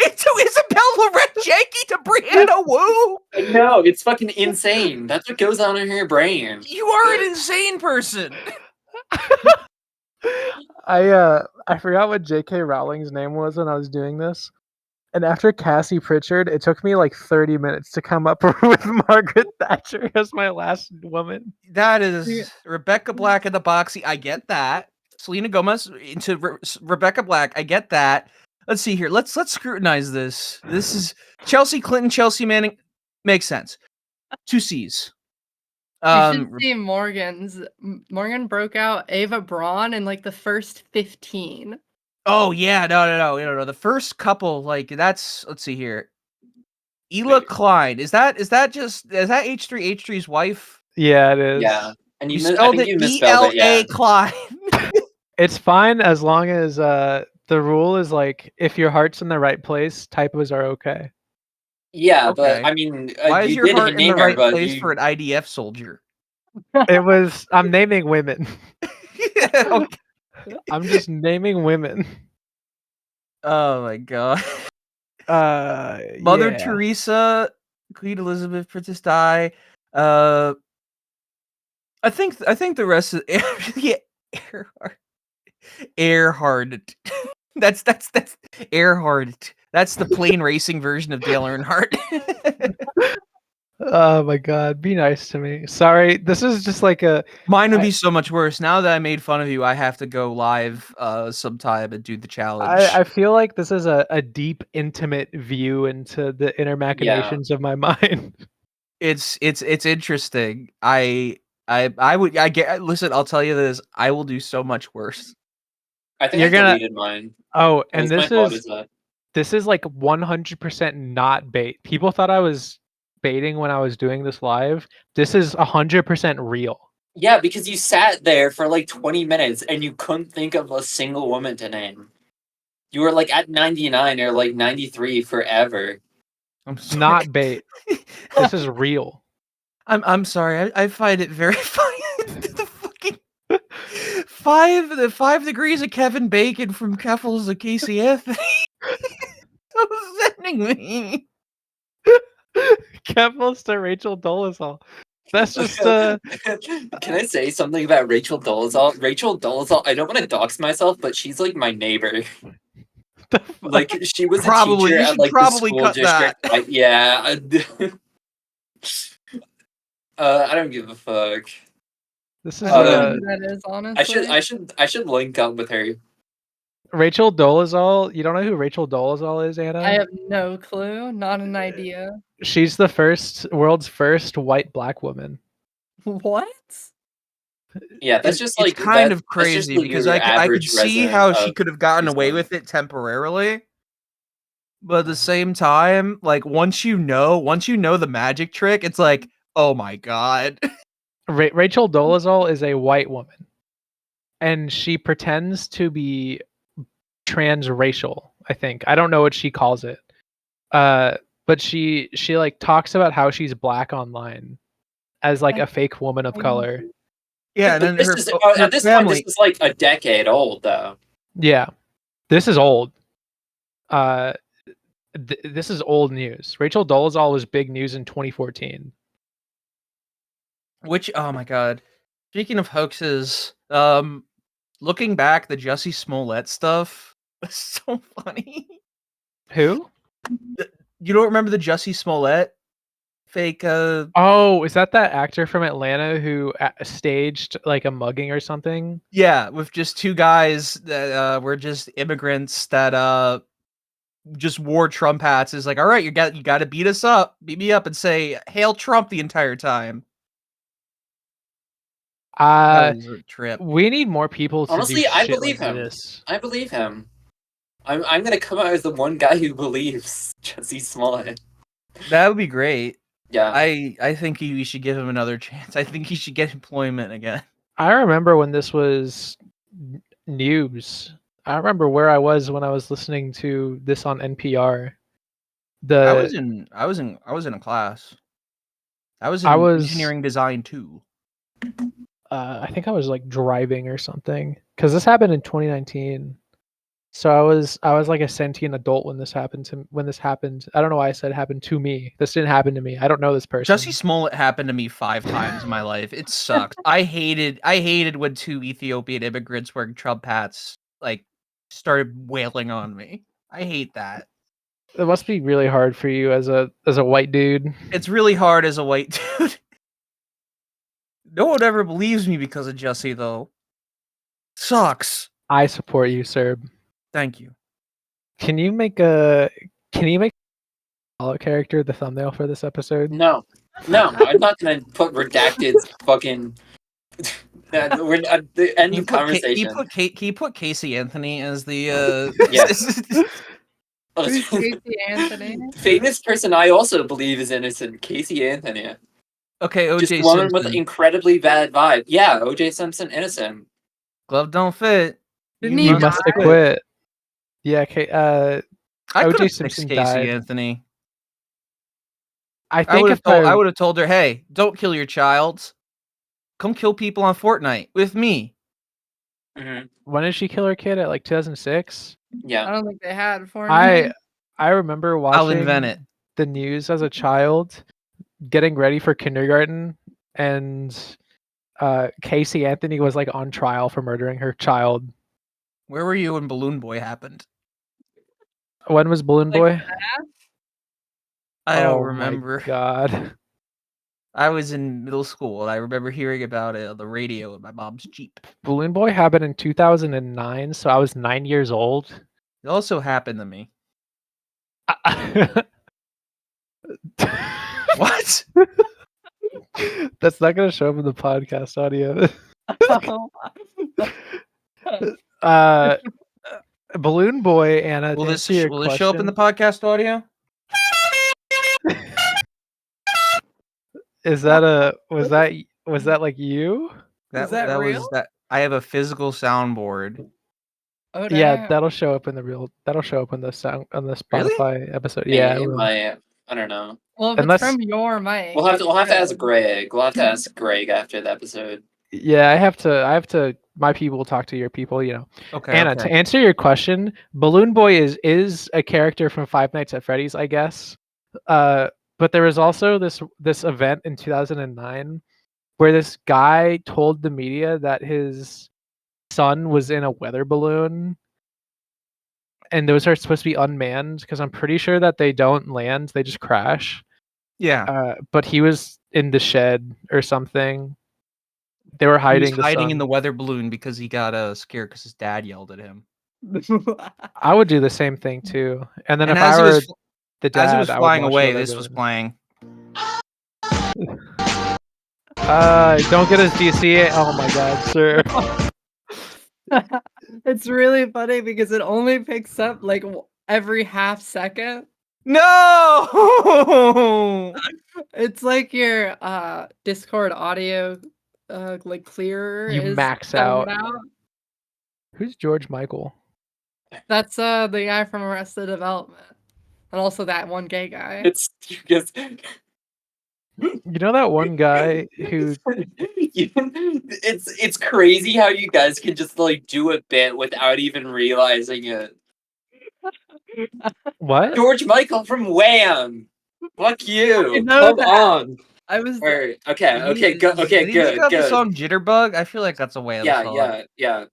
Into Isabel Lorette Yankee to Brianna Wu? No, it's fucking insane. That's what goes on in her brain. You are an insane person. I forgot what J.K. Rowling's name was when I was doing this. And after Cassie Pritchard, it took me like 30 minutes to come up with Margaret Thatcher as my last woman. That is Rebecca Black in the boxy. I get that. Selena Gomez into Rebecca Black. I get that. Let's see here. Let's scrutinize this. This is Chelsea Clinton, Chelsea Manning. Makes sense. 2 C's. You should see Morgan's. Morgan broke out Ava Braun in like the first 15. Oh yeah, no. The first couple, like that's. Let's see here. Ela Klein. Is that H3's wife? Yeah, it is. Yeah, and You I spelled think you it misspelled it. ELA Yeah. Klein. It's fine as long as the rule is like if your heart's in the right place, typos are okay. Yeah, Okay. but I mean, Why is you your did heart in the name her, right but place you... for an IDF soldier? I'm naming women. Okay. I'm just naming women. Oh my god. Mother Yeah. Teresa, Queen Elizabeth, Princess Di. I think the rest of yeah, Earhart. That's Earhart. That's the plane racing version of Dale Earnhardt. Oh my god, be nice to me. Sorry, this is just like Mine would be so much worse. Now that I made fun of you, I have to go live sometime and do the challenge. I feel like this is a deep, intimate view into the inner machinations of my mind. It's interesting. Listen, I'll tell you this. I will do so much worse. I think You're I gonna- deleted mine. Oh, and Whose fault is that? this is like 100% not bait. People thought I was baiting when I was doing this live. This is 100% real. Yeah, because you sat there for like 20 minutes and you couldn't think of a single woman to name. You were like at 99 or like 93 forever. I'm sorry. Not bait. This is real. I'm sorry. I find it very funny. The fucking 5 degrees of Kevin Bacon from Keffels of Casey Anthony. Sending me. Keffels to Rachel Dolezal. That's just Can I say something about Rachel Dolezal? Rachel Dolezal, I don't want to dox myself, but she's like my neighbor. Like she was a teacher at like the school district. Yeah. I don't give a fuck. This is that is honestly. I should link up with her. Rachel Dolezal. You don't know who Rachel Dolezal is, Anna? I have no clue. Not an idea. She's the world's first white black woman. What? Yeah, that's just like it's kind of crazy because I could see how she could have gotten away with it temporarily. But at the same time, like once you know the magic trick, it's like, oh my god. Rachel Dolezal is a white woman, and she pretends to be transracial. I think I don't know what she calls it, but she like talks about how she's black online, as like a fake woman of color. Yeah, and But then this her, is her at this point. family. This is like a decade old, though. Yeah, this is old. This is old news. Rachel Dolezal was big news in 2014. Which, oh my god. Speaking of hoaxes, looking back, the Jussie Smollett stuff was so funny. Who? You don't remember the Jussie Smollett fake? Oh, is that actor from Atlanta who staged like a mugging or something? Yeah, with just two guys that were just immigrants that just wore Trump hats. Is like, all right, you got to beat me up, and say "Hail Trump" the entire time. That was a trip. We need more people to Honestly, do I shit believe like him. this. I believe him. I'm gonna come out as the one guy who believes Jussie Smollett. That would be great. Yeah. I think we should give him another chance. I think he should get employment again. I remember when this was news. I remember where I was when I was listening to this on NPR. I was in a class. I was in engineering design too. I think I was like driving or something because this happened in 2019. So I was like a sentient adult when this happened. I don't know why I said it happened to me. This didn't happen to me. I don't know this person. Jussie Smollett happened to me 5 times in my life. It sucked. I hated when 2 Ethiopian immigrants wearing Trump hats like started wailing on me. I hate that. It must be really hard for you as a white dude. It's really hard as a white dude. No one ever believes me because of Jussie though. Sucks. I support you, sir. Thank you. Can you make a character the thumbnail for this episode? No, I'm not gonna put redacted fucking. The end of conversation. Can you put Casey Anthony as the? Yes. Who's Casey Anthony? Famous person I also believe is innocent. Casey Anthony. Okay, OJ Just woman Simpson. with incredibly bad vibe. Yeah, OJ Simpson, innocent. Glove don't fit. You must acquit. Yeah, I could OJ have Simpson fixed Casey died. Anthony. I would have told her, hey, don't kill your child. Come kill people on Fortnite with me. Mm-hmm. When did she kill her kid? At like 2006? Yeah. I don't think they had Fortnite. I remember I'll invent watching it. the news as a child, getting ready for kindergarten, and Casey Anthony was like on trial for murdering her child. Where were you when Balloon Boy happened? When was Balloon Boy? I don't remember. My God. I was in middle school and I remember hearing about it on the radio in my mom's Jeep. Balloon Boy happened in 2009, so I was 9 years old. It also happened to me. What? That's not going to show up in the podcast audio. Balloon Boy, Anna. Will this show up in the podcast audio? Was that like you? Is that real? I have a physical soundboard. Oh, yeah, that'll show up in the Spotify episode. Yeah, I don't know. Well, if it's from your mic, we'll have to ask Greg. We'll have to ask Greg after the episode. Yeah, I have to. My people will talk to your people. You know. Okay. Anna, to answer your question, Balloon Boy is a character from Five Nights at Freddy's, I guess. But there was also this event in 2009 where this guy told the media that his son was in a weather balloon, and those are supposed to be unmanned because I'm pretty sure that they don't land; they just crash. Yeah. But he was in the shed or something. They were hiding. In the weather balloon because he got scared because his dad yelled at him. I would do the same thing too. And then and if I were the dad, as it was flying away, this was playing. Don't get us. Do you see it? Oh my God, sir. It's really funny because it only picks up like every half second. No! It's like your Discord audio like clearer. You max out. Who's George Michael? That's the guy from Arrested Development. And also that one gay guy. It's You know that one guy who it's crazy how you guys can just like do a bit without even realizing it. what? George Michael from Wham! Fuck you! I know Come that. on! I was. Alright, okay, Did he make up the good. song Jitterbug? I feel like that's a Wham song. Yeah.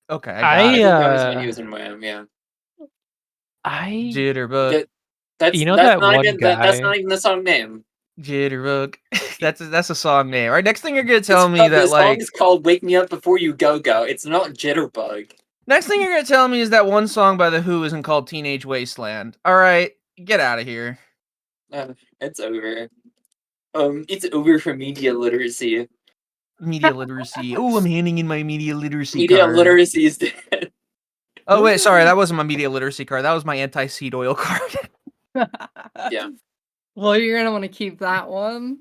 Okay, I I got it. think that was when he was in Wham, yeah. I Jitterbug. That's You know that's that not one even that's guy? not even the song name. Jitterbug. That's a song name. All right, next thing you're gonna tell me The that song like is called "Wake Me Up Before You Go Go." It's not Jitterbug. next thing you're gonna tell me is that one song by The Who isn't called Teenage Wasteland. All right, get out of here. It's over. It's over for media literacy. Media literacy. Oh, I'm handing in my media literacy Media card. literacy is dead. Oh wait, sorry, that wasn't my media literacy card. That was my anti-seed oil card. Yeah. Well, you're gonna want to keep that one.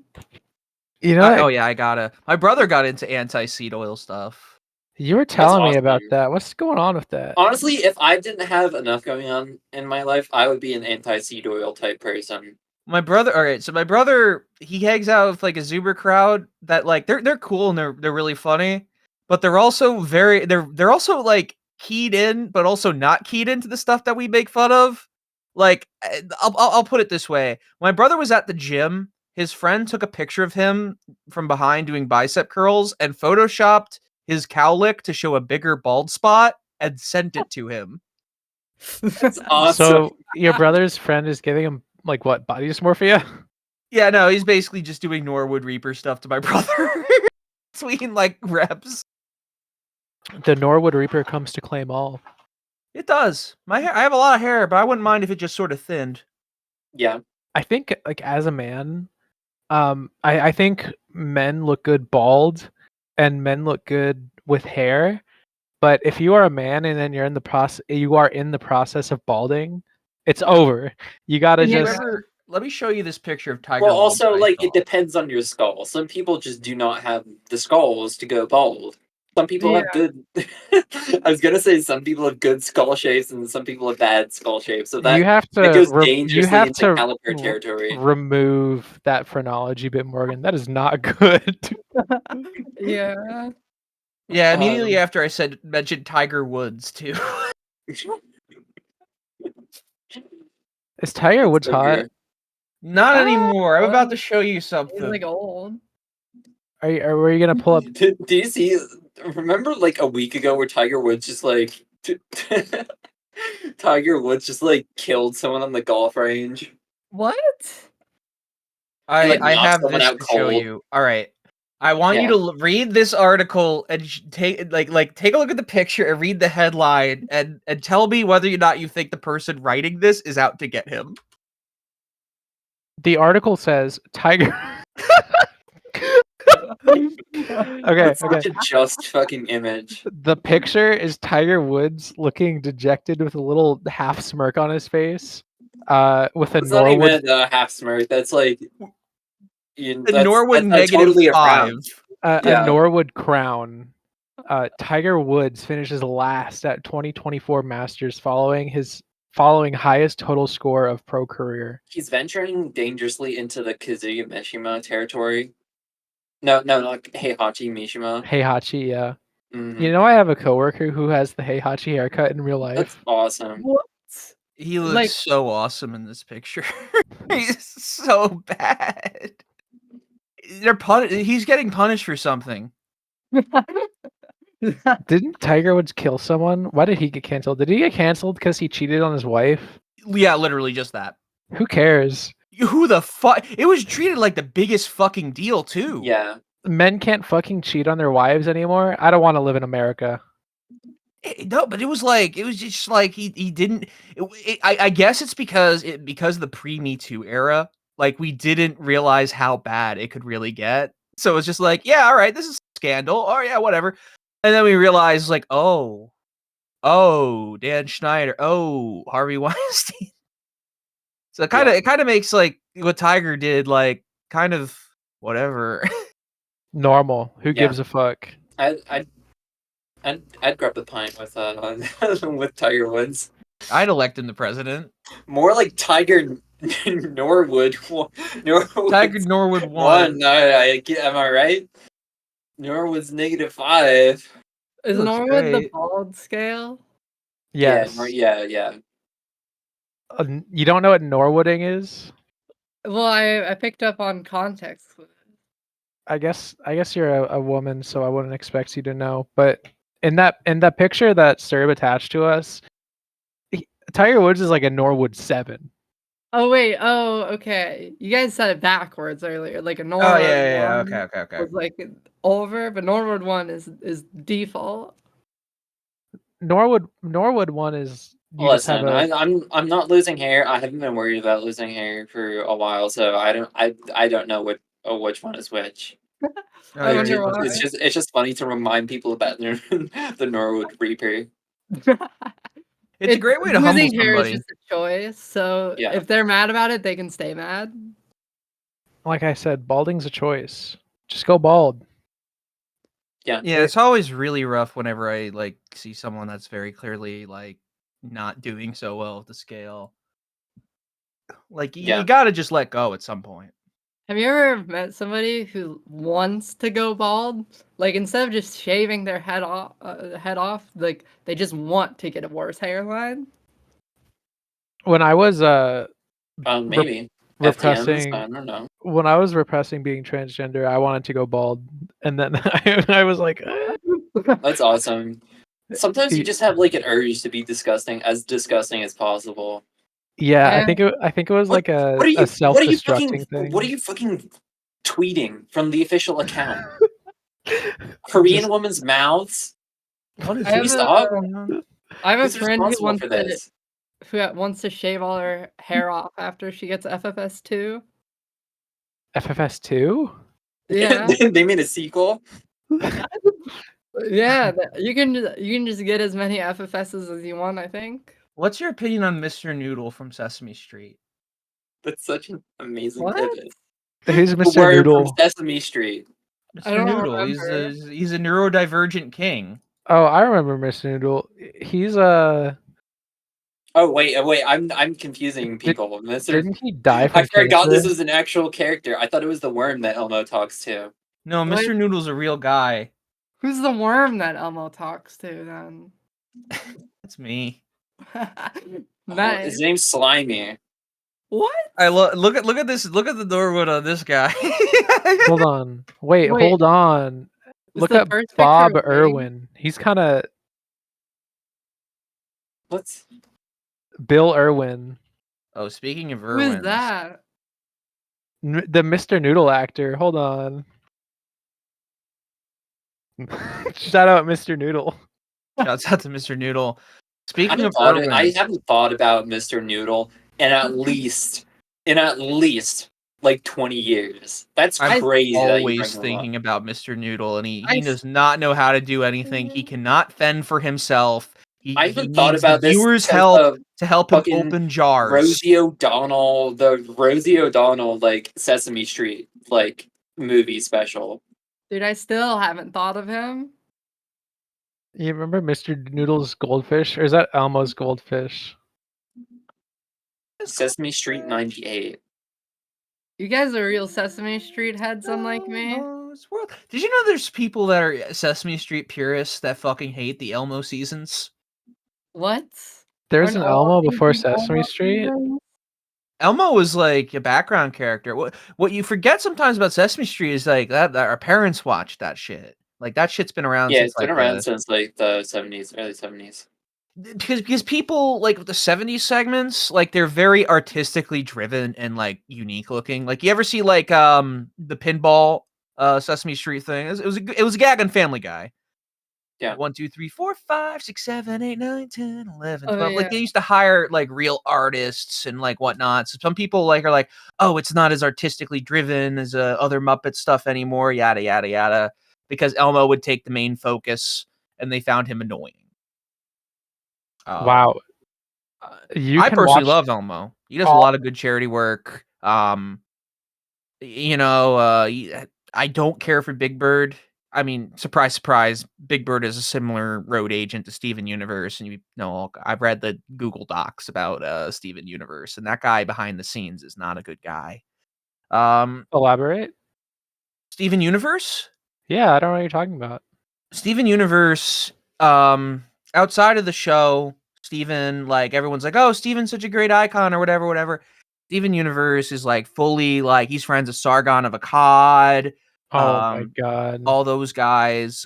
You know, Oh yeah, I gotta. My brother got into anti-seed oil stuff. you were telling me about awesome. that. What's going on with that? Honestly, if I didn't have enough going on in my life, I would be an anti-seed oil type person. My brother, all right. So my brother, he hangs out with like a Zuber crowd that like they're cool and they're really funny, but they're also they're also like keyed in, but also not keyed into the stuff that we make fun of. Like I'll put it this way: my brother was at the gym. His friend took a picture of him from behind doing bicep curls and photoshopped his cowlick to show a bigger bald spot and sent it to him. That's awesome. So your brother's friend is giving him like what, body dysmorphia? Yeah, no, he's basically just doing Norwood Reaper stuff to my brother. Between like reps. The Norwood Reaper comes to claim all. It does. My hair, I have a lot of hair, but I wouldn't mind if it just sort of thinned. Yeah. I think like as a man, I think men look good bald and men look good with hair. But if you are a man and then you are in the process of balding, it's over. You gotta Yeah. just Let me show you this picture of Tiger Well, Woods. also, I like, saw. it depends on your skull. Some people just do not have the skulls to go bald. Some people have good. I was gonna say some people have good skull shapes, and some people have bad skull shapes. So that you have that to goes you dangerously have into to caliper territory. remove that phrenology bit, Morgan. That is not good. Yeah. Yeah, immediately Um, after I mentioned Tiger Woods too. Is Tiger Woods hot? okay. Not anymore. I'm well, about to show you He's something. like old. Were you gonna pull up? Do you see? Remember, like a week ago, where Tiger Woods just like Tiger Woods just like killed someone on the golf range. What? He, like, I knocked have someone this out to show cold. you. All right. I want you Yeah. to read this article and take take a look at the picture and read the headline and tell me whether or not you think the person writing this is out to get him. The article says Tiger. That's such a just fucking image. The picture is Tiger Woods looking dejected with a little half smirk on his face, with a It's not Norwood even a half smirk. That's like The Norwood that's totally a -5. frown. a Yeah. Norwood crown. Tiger Woods finishes last at 2024 Masters, following highest total score of pro career. He's venturing dangerously into the Kazuya Mishima territory. No, not Heihachi Mishima. Heihachi, yeah. Mhm. You know, I have a coworker who has the Heihachi haircut in real life. That's awesome. What? He looks Like- so awesome in this picture. He's so bad. He's getting punished for something. Didn't Tiger Woods kill someone? Why did he get canceled? Did he get canceled because he cheated on his wife? Yeah, literally just that. Who cares? Who the fuck? It was treated like the biggest fucking deal too. Yeah. Men can't fucking cheat on their wives anymore. I don't want to live in America. No, but it was just like he didn't. I guess it's because of the pre-Me Too era. Like we didn't realize how bad it could really get. So it's just like, yeah, all right, this is a scandal. Oh yeah, whatever. And then we realized like, oh, Dan Schneider, Harvey Weinstein. So it kind of makes like what Tiger did like kind of whatever. Normal. Who gives a fuck? I'd grab the pint with with Tiger Woods. I'd elect him the president. More like Tiger Norwood. Tiger Norwood won. No, am I right? Norwood's -5. Is Looks Norwood the great. bald scale? Yes. Yeah. You don't know what Norwooding is? Well, I picked up on context. I guess you're a woman, so I wouldn't expect you to know. But in that picture that Serb attached to us, Tiger Woods is like a Norwood 7. Oh wait, oh okay. You guys said it backwards earlier. Like a Oh Norwood yeah. 1 Okay. was like over, but Norwood 1 is default. Norwood 1 is you just have Listen, a I'm not losing hair. I haven't been worried about losing hair for a while, so I don't know which one is which. I wonder why. It's just funny to remind people about the Norwood Reaper. It's a great way to humble losing hair is somebody. just a choice, so Yeah. if they're mad about it, they can stay mad. like I said, balding's a choice. Just go bald. Yeah. Yeah, it's always really rough whenever I like see someone that's very clearly like not doing so well with the scale. Like Yeah. you gotta just let go at some point. Have you ever met somebody who wants to go bald? Like instead of just shaving their head off, like they just want to get a worse hairline. When I was Maybe. FTMs, repressing I don't know. when I was repressing being transgender, I wanted to go bald, and then I was like, That's awesome. Sometimes you He- just have like an urge to be disgusting as possible. yeah, Yeah. I think it was like a What self-destructing thing. What are you fucking tweeting from the official account? Korean Just- women's mouths? What is I have this? stop? I have a Who's friend responsible for this? who wants to shave all her hair off after she gets FFS2. FFS2? Yeah. They made a sequel. Yeah, you can just get as many FFSs as you want, I think. What's your opinion on Mr. Noodle from Sesame Street? That's such an amazing What? pivot. Who's The Mr. word from Noodle? Sesame Street. I Mr. don't Noodle. remember. He's a neurodivergent king. Oh, I remember Mr. Noodle. He's Oh wait, I'm confusing people. didn't he die from I forgot this cancer? was an actual character. I thought it was the worm that Elmo talks to. No, What? Mr. Noodle's a real guy. Who's the worm that Elmo talks to then? That's me. Nice. His name's Slimy. What? I look at this. Look at the Norwood on this guy. Hold on. Wait, Wait. hold on. Is Look the up first picture Bob a wig? Irwin. He's kind of What's Bill Irwin, Oh, speaking of Who Irwins, is that? the Mr. Noodle actor. Hold on. Shout out Mr. Noodle. shouts out to Mr. Noodle. I Speaking of I Irwins, haven't thought about Mr. Noodle in at least like 20 years. That's I'm crazy. that you always bring him thinking about Mr. Noodle, and he I does not know how to do anything. He cannot fend for himself. I He haven't thought needs about this viewers' because help of to help him fucking open jars. Rosie O'Donnell, the Rosie O'Donnell like Sesame Street like movie special. Dude, I still haven't thought of him. You remember Mr. Noodle's goldfish, or is that Elmo's goldfish? Sesame Street 98. You guys are real Sesame Street heads, unlike me. Did you know there's people that are Sesame Street purists that fucking hate the Elmo seasons? What? There's an Aren't all Elmo before seasons Sesame Elmo Street. seasons? Elmo was like a background character. What you forget sometimes about Sesame Street is like that our parents watched that shit. Like that shit's been around Yeah, since it's been like around since like the 70s, early 70s. because people like the 70s segments, like they're very artistically driven and like unique looking. Like you ever see like the pinball Sesame Street thing? It was a gag on Family Guy. Yeah. 1, 2, 3, 4, 5, 6, 7, 8, 9, 10, 11, Oh, 12. yeah. Like they used to hire like real artists and like whatnot. So some people like are like, oh, it's not as artistically driven as other Muppet stuff anymore. Yada yada yada. Because Elmo would take the main focus, and they found him annoying. Wow. I personally love Elmo. He does a lot of good charity work. I don't care for Big Bird. I mean, surprise, surprise, Big Bird is a similar road agent to Steven Universe, and I've read the Google Docs about Steven Universe, and that guy behind the scenes is not a good guy. Elaborate. Steven Universe? Yeah, I don't know what you're talking about. Steven Universe, outside of the show, Steven, like, everyone's like, oh, Steven's such a great icon or whatever. Steven Universe is like fully like he's friends with Sargon of Akkad. Oh my god. All those guys.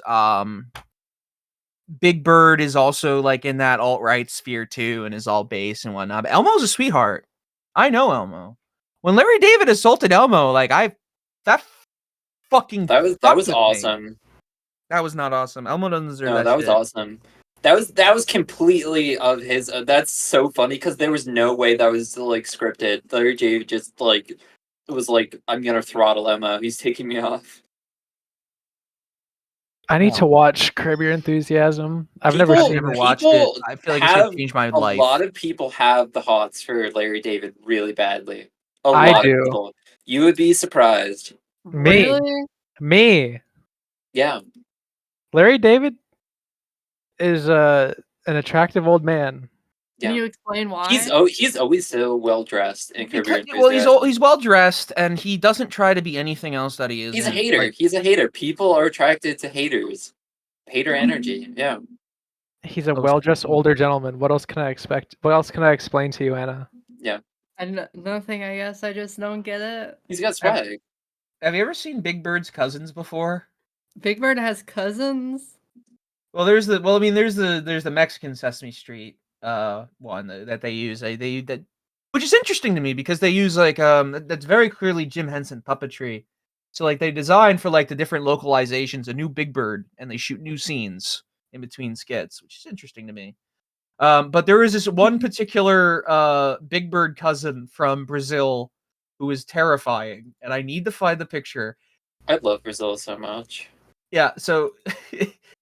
Big Bird is also like in that alt-right sphere too, and is all bass and whatnot. But Elmo's a sweetheart. I know Elmo. When Larry David assaulted Elmo, like that That was fucked with me. awesome. That was not awesome. Elmo doesn't deserve No, that was shit. awesome. That was completely of his. That's so funny because there was no way that was like scripted. Larry David just like was like, "I'm gonna throttle Emma. He's taking me off." I need to watch Curb Your Enthusiasm. I've never People- seen never it. watched it. I feel like it's gonna change my A life. lot of people have the hots for Larry David really badly. I Lot do. of people. You would be surprised. Me. Really? Me. Yeah. Larry David is an attractive old man. Can Yeah. you explain why? He's always so well dressed and Well, he's well dressed, and he doesn't try to be anything else that he is. He's a hater. He's a hater. People are attracted to haters. Hater energy. Yeah. He's a well-dressed older gentleman. What else can I expect? What else can I explain to you, Anna? Yeah. Nothing, I guess. I just don't get it. He's got swag. Have you ever seen Big Bird's cousins before? Big Bird has cousins? Well, there's the Mexican Sesame Street one that they use. Which is interesting to me because they use like that's very clearly Jim Henson puppetry. So like they design for like the different localizations a new Big Bird, and they shoot new scenes in between skits, which is interesting to me. But there is this one particular Big Bird cousin from Brazil who is terrifying, and I need to find the picture. I love Brazil so much. Yeah, so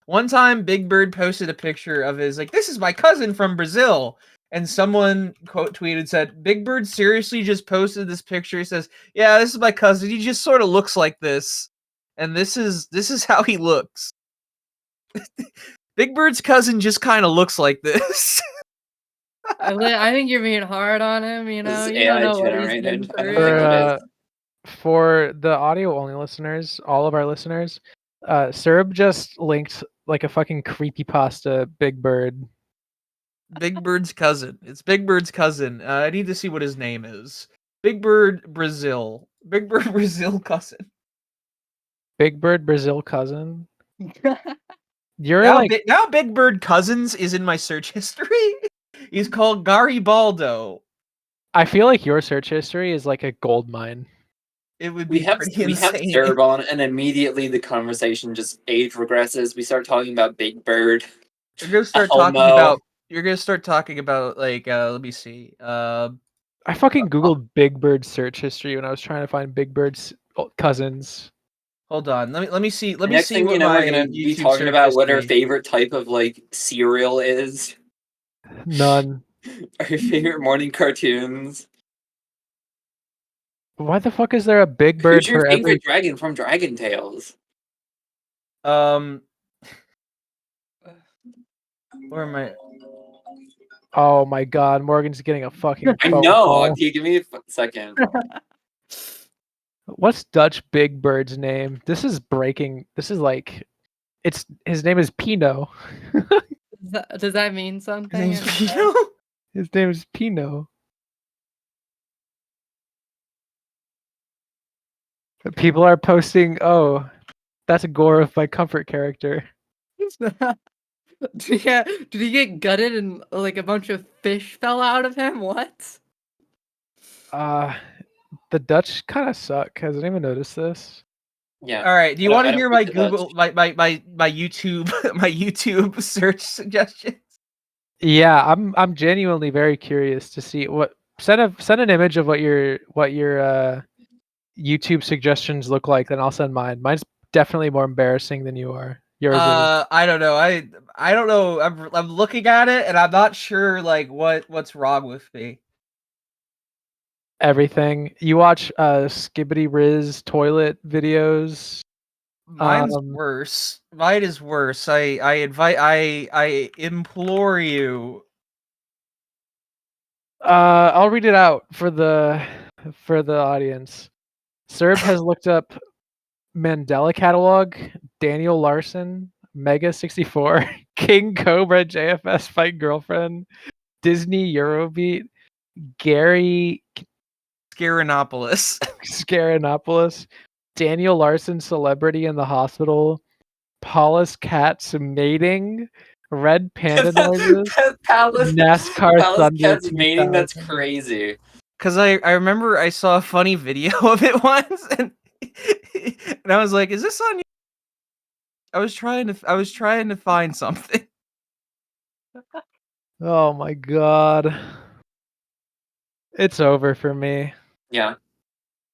one time Big Bird posted a picture of his, like, this is my cousin from Brazil. And someone quote tweeted, said, Big Bird seriously just posted this picture. He says, yeah, this is my cousin. He just sort of looks like this. And this is how he looks. Big Bird's cousin just kind of looks like this. I think you're being hard on him, you know? This is You don't AI know what he's been generated. I don't through. think it is. For the audio-only listeners, all of our listeners, Serb just linked like a fucking creepypasta Big Bird. Big Bird's cousin. It's Big Bird's cousin. I need to see what his name is. Big Bird Brazil. Big Bird Brazil cousin. Big Bird Brazil cousin. You're Now, like now Big Bird Cousins is in my search history. He's called Garibaldo. I feel like your search history is like a gold mine. It would be We have pretty insane. Serb on, and immediately the conversation just age regresses. We start talking about Big Bird. You're gonna start talking Elmo. about. You're gonna start talking about like. Let me see. I fucking googled Big Bird search history when I was trying to find Big Bird's cousins. Hold on. Let me see. Let me Next see thing what you know, my we're gonna be YouTube talking search about what our history- favorite type of like cereal is. None. Our favorite morning cartoons. Why the fuck is there a Big Bird Who's your for favorite every? dragon from Dragon Tales? Where am I? Oh my god, Morgan's getting a fucking I phone know. call. Okay, give me a second. What's Dutch Big Bird's name? This is breaking. This is like, it's his name is Pino. Does that mean something? His name's Pino? His name is Pino. People are posting, oh, that's Gore of my comfort character. Yeah, did he get gutted and like a bunch of fish fell out of him? What? The Dutch kind of suck. Has anyone noticed this? Yeah. All right. Do you I want to don't hear my think that Google, my YouTube, my YouTube search suggestions? Yeah, I'm genuinely very curious to see what send an image of what your YouTube suggestions look like, then I'll send mine. Mine's definitely more embarrassing than you are. Yours is I don't know. I don't know. I'm looking at it and I'm not sure like what's wrong with me. everything. You watch skibidi Riz toilet videos. Mine's worse. Mine is worse. I implore you. I'll read it out for the audience. Serb has looked up Mandela Catalog, Daniel Larson, Mega 64, King Cobra JFS Fight Girlfriend, Disney Eurobeat, Gary Scarinopoulos. Scarinopoulos, Daniel Larson Celebrity in the Hospital, Paulus Cats Mating, Red Panda Noises, NASCAR Palace Thunder Cat's mating, that's 2000. crazy. Because I remember I saw a funny video of it once, and I was like, "Is this on?" I was trying to find something. Oh my god. It's over for me. Yeah.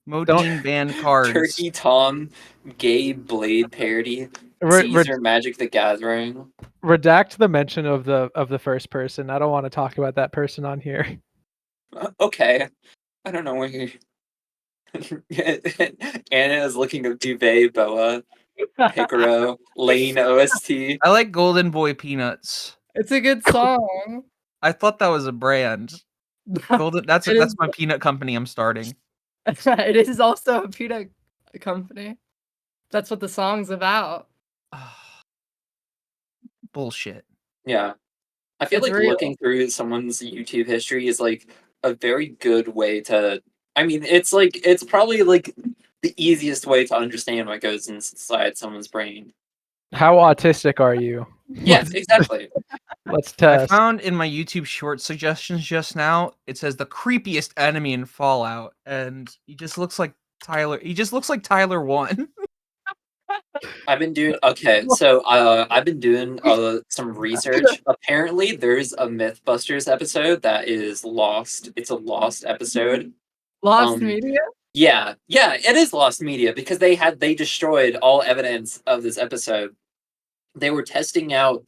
Modine banned cards. Turkey Tom, gay Blade parody, Re- Caesar Magic the Gathering. Redact the mention of the first person. I don't want to talk about that person on here. Okay. I don't know where you. Anna is looking at Duvet, Boa, Picaro, Lane OST. I like Golden Boy Peanuts. It's a good song. I thought that was a brand. Golden. That's It is- my peanut company I'm starting. It is also a peanut company. That's what the song's about. Bullshit. Yeah. I feel It's like real. looking through someone's YouTube history is like a very good way to. I mean, it's probably like the easiest way to understand what goes inside someone's brain. How autistic are you? Yes, exactly. Let's I test. found in my YouTube short suggestions just now, it says the creepiest enemy in Fallout, and he just looks like Tyler. He just looks like Tyler 1. I've been doing I've been doing some research. Apparently, there's a MythBusters episode that is lost. It's a lost episode. Lost Media? Yeah, it is lost media because they destroyed all evidence of this episode. They were testing out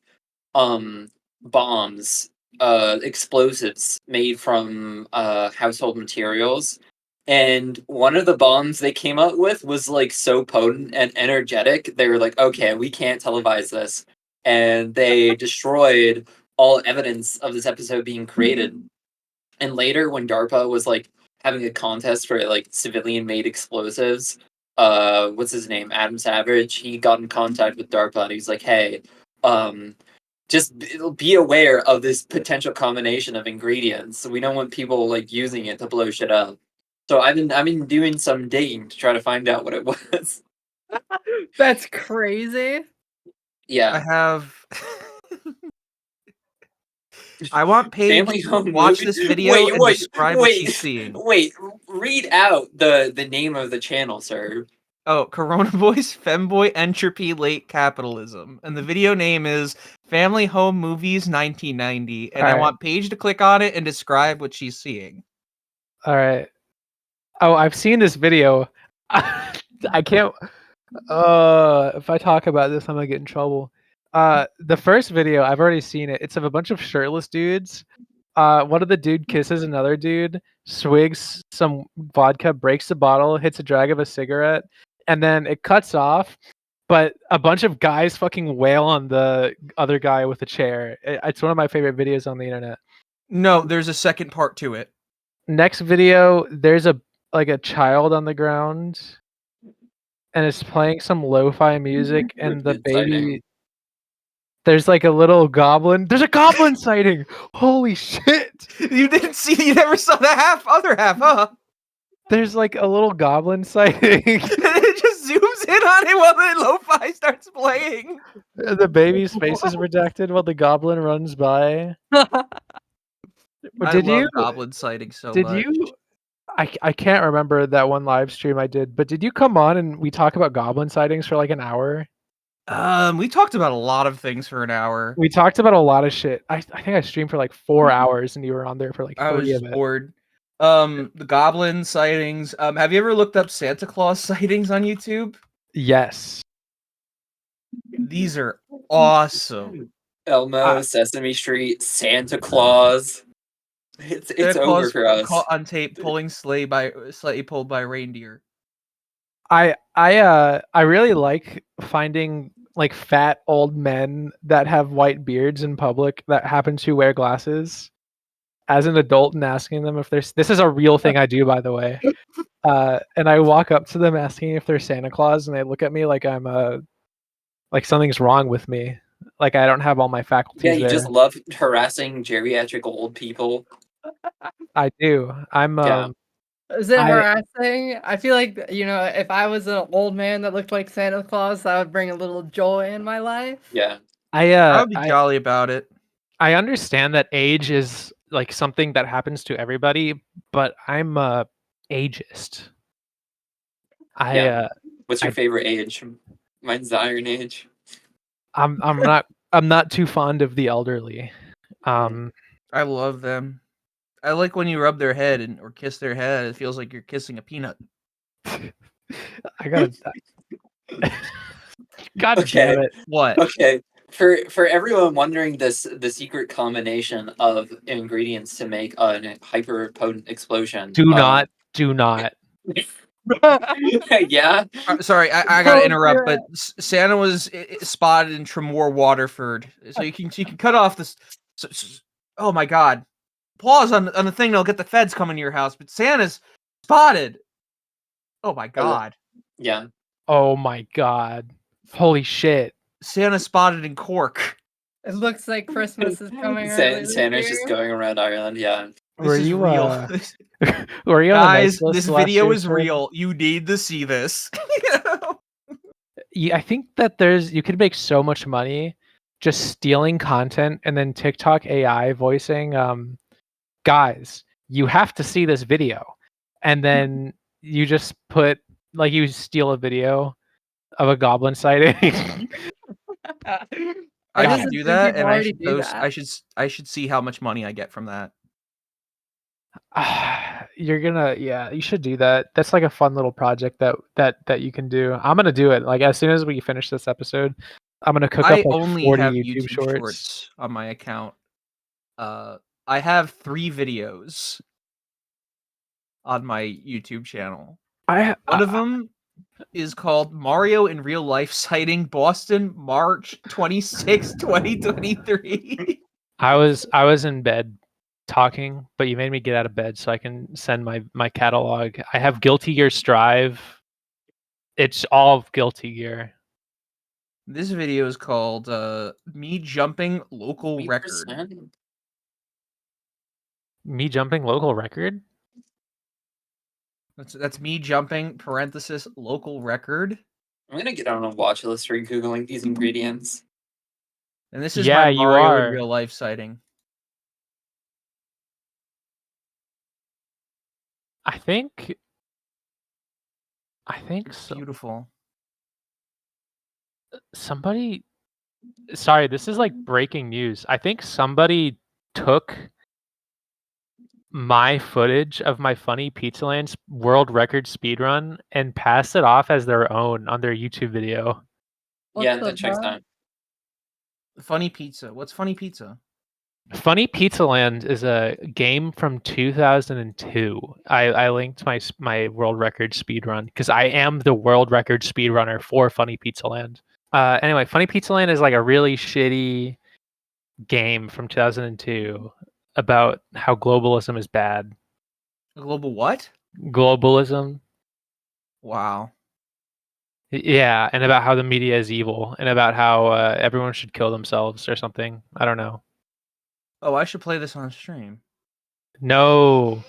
bombs, explosives made from household materials. And one of the bombs they came up with was like so potent and energetic. They were like, okay, we can't televise this. And they destroyed all evidence of this episode being created. And later, when DARPA was like having a contest for like civilian made explosives, what's his name? Adam Savage, he got in contact with DARPA and he was like, hey, just be aware of this potential combination of ingredients. We don't want people like using it to blow shit up. So I've been doing some digging to try to find out what it was. That's crazy. Yeah. I have. I want Paige Family to Home watch Movie- this video and describe what she's seeing. Wait, read out the name of the channel, sir. Oh, Corona Boys, Femboy Entropy, Late Capitalism. And the video name is Family Home Movies 1990. And I Alright. want Paige to click on it and describe what she's seeing. All right. Oh, I've seen this video. I can't. If I talk about this, I'm gonna get in trouble. The first video, I've already seen it. It's of a bunch of shirtless dudes. One of the dude kisses another dude, swigs some vodka, breaks the bottle, hits a drag of a cigarette, and then it cuts off. But a bunch of guys fucking wail on the other guy with a chair. It's one of my favorite videos on the internet. No, there's a second part to it. Next video, there's a child on the ground, and it's playing some lo-fi music, and the baby. There's like a little goblin. There's a goblin sighting. Holy shit! You never saw the other half, huh? There's like a little goblin sighting. It just zooms in on it while the lo-fi starts playing. The baby's face is redacted while the goblin runs by. I love goblin sighting so much. Did you? I can't remember that one live stream I did, but did you come on and we talk about goblin sightings for like an hour? We talked about a lot of things for an hour. We talked about a lot of shit. I think I streamed for like 4 hours and you were on there for like 3 I was of it. bored. The goblin sightings. Have you ever looked up Santa Claus sightings on YouTube? Yes. These are awesome. Elmo, Sesame Street, Santa Claus. It's Santa over Claus for us. caught on tape pulling sleigh pulled by reindeer. I really like finding like fat old men that have white beards in public that happen to wear glasses as an adult and asking them if there's this is a real thing I do, by the way. And I walk up to them asking if they're Santa Claus, and they look at me like I'm like something's wrong with me, like I don't have all my Yeah, faculties you just there. love harassing geriatric old people. I do. I'm Yeah. Is it I harassing? I feel like, if I was an old man that looked like Santa Claus, that would bring a little joy in my life. Yeah. I would be jolly about it. I understand that age is like something that happens to everybody, but I'm ageist. Yeah. What's your I favorite age? Mine's the Iron Age. I'm not too fond of the elderly. Mm. I love them. I like when you rub their head or kiss their head. It feels like you're kissing a peanut. I gotta. God Okay. damn it! What? Okay. For everyone wondering the secret combination of ingredients to make a hyper potent explosion. Do not. Yeah. Sorry, I gotta Oh, interrupt, dear. but Santa was spotted in Tremor, Waterford, so you can cut off this. Oh my God! Pause on the thing. They'll get the feds coming to your house, but Santa's spotted. Oh my God! Yeah. Oh my God! Holy shit! Santa spotted in Cork. It looks like Christmas is coming early this Santa's just year. going around Ireland. Yeah. Were This is you real. were you on the Guys, nice list this last video year, is sir? real. You need to see this. I think that you could make so much money just stealing content and then TikTok AI voicing, guys, you have to see this video, and then you just put like you steal a video of a goblin sighting. I God. should Innocent do think that, people and I already should do post. that. I should see how much money I get from that. You're gonna, yeah, you should do that. That's like a fun little project that you can do. I'm gonna do it. Like as soon as we finish this episode, I'm gonna cook up I like only 40 have YouTube YouTube shorts. shorts on my account. I have 3 videos on my YouTube channel. One of them is called Mario in Real Life Sighting Boston, March 26, 2023. I was in bed talking, but you made me get out of bed so I can send my catalog. I have Guilty Gear Strive. It's all of Guilty Gear. This video is called Me Jumping Local 8%. Record. Me jumping local record? That's me jumping parenthesis local record. I'm gonna get on a watch list for googling these ingredients. And this is Yeah, my you Mario in are. Real Life sighting. I think It's so. beautiful. Somebody, sorry, this is like breaking news. I think somebody took my footage of my Funny Pizza Land's world record speedrun and passed it off as their own on their YouTube video. Yeah, What that the checks fuck? out. Funny Pizza. What's Funny Pizza? Funny Pizza Land is a game from 2002. I linked my world record speedrun because I am the world record speedrunner for Funny Pizza Land. Anyway, Funny Pizza Land is like a really shitty game from 2002 about how globalism is bad. Global what? Globalism. Wow. Yeah, and about how the media is evil and about how everyone should kill themselves or something. I don't know. Oh, I should play this on stream. No,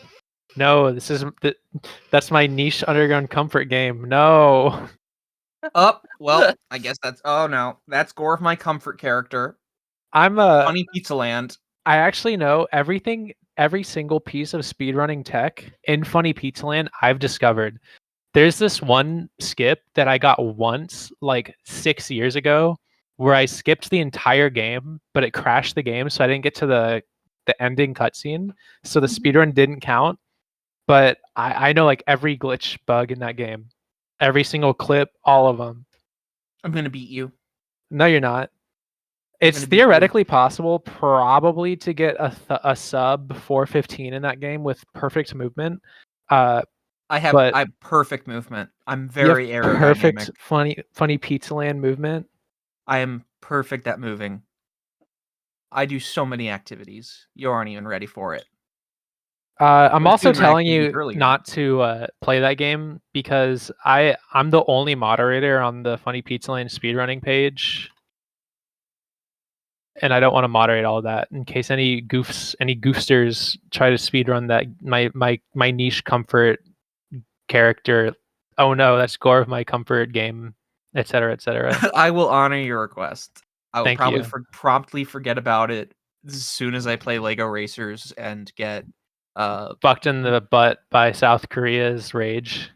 that's my niche underground comfort game. No. Oh, well, I guess that's. Oh no, that's Gore of my comfort character. I'm Funny Pizza Land. I actually know everything, every single piece of speedrunning tech in Funny Pizza Land I've discovered. There's this one skip that I got once, like 6 years ago, where I skipped the entire game, but it crashed the game, so I didn't get to the ending cutscene. So the speedrun didn't count. But I know like every glitch bug in that game, every single clip, all of them. I'm gonna beat you. No, you're not. It's gonna beat you. theoretically possible, probably, to get a sub 415 in that game with perfect movement. I have perfect movement. I'm very aerodynamic. Perfect, funny Pizza Land movement. I am perfect at moving. I do so many activities. You aren't even ready for it. I'm also doing an telling activity you earlier. not to play that game because I'm the only moderator on the Funny Pizza Land speedrunning page, and I don't want to moderate all of that in case any goofsters try to speedrun that my niche comfort character. Oh no, that's gore of my comfort game, etc., etc. I will honor your request. I will Thank probably you. promptly forget about it as soon as I play Lego Racers and get Fucked in the butt by South Korea's rage.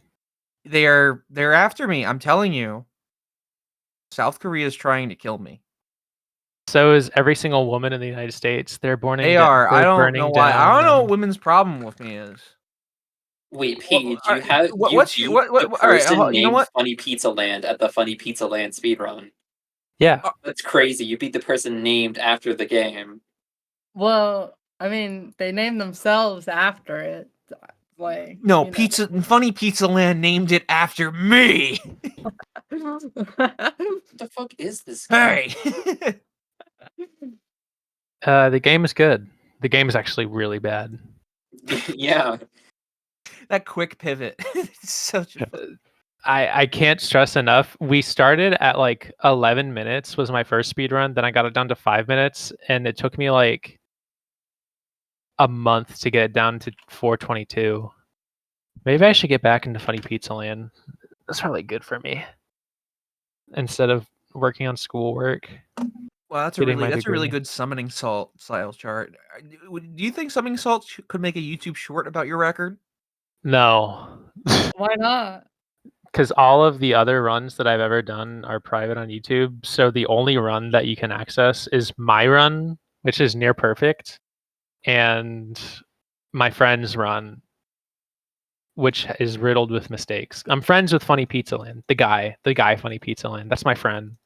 they're after me. I'm telling you. South Korea is trying to kill me. So is every single woman in the United States. They're burning. They are. I don't know why. I don't know what Down. women's problem with me is. Wait, Paige, Well, you have what- you what's beat your- what- the all right, person you know named what? Funny Pizza Land at the Funny Pizza Land speedrun. Yeah. That's crazy. You beat the person named after the game. Well, I mean, they named themselves after it. Like No, Funny Pizza Land named it after me. What the fuck is this game? Hey. The game is good. The game is actually really bad. Yeah. That quick pivot. It's such a I can't stress enough. We started at like 11 minutes was my first speed run. Then I got it down to 5 minutes, and it took me like a month to get it down to 4:22. Maybe I should get back into Funny Pizza Land. That's probably good for me. Instead of working on schoolwork. Well, that's a really good summoning salt style chart. Do you think summoning salt could make a YouTube short about your record? No. Why not? Because all of the other runs that I've ever done are private on YouTube. So the only run that you can access is my run, which is near perfect, and my friend's run, which is riddled with mistakes. I'm friends with Funny Pizza Land, the guy Funny Pizza Land. That's my friend.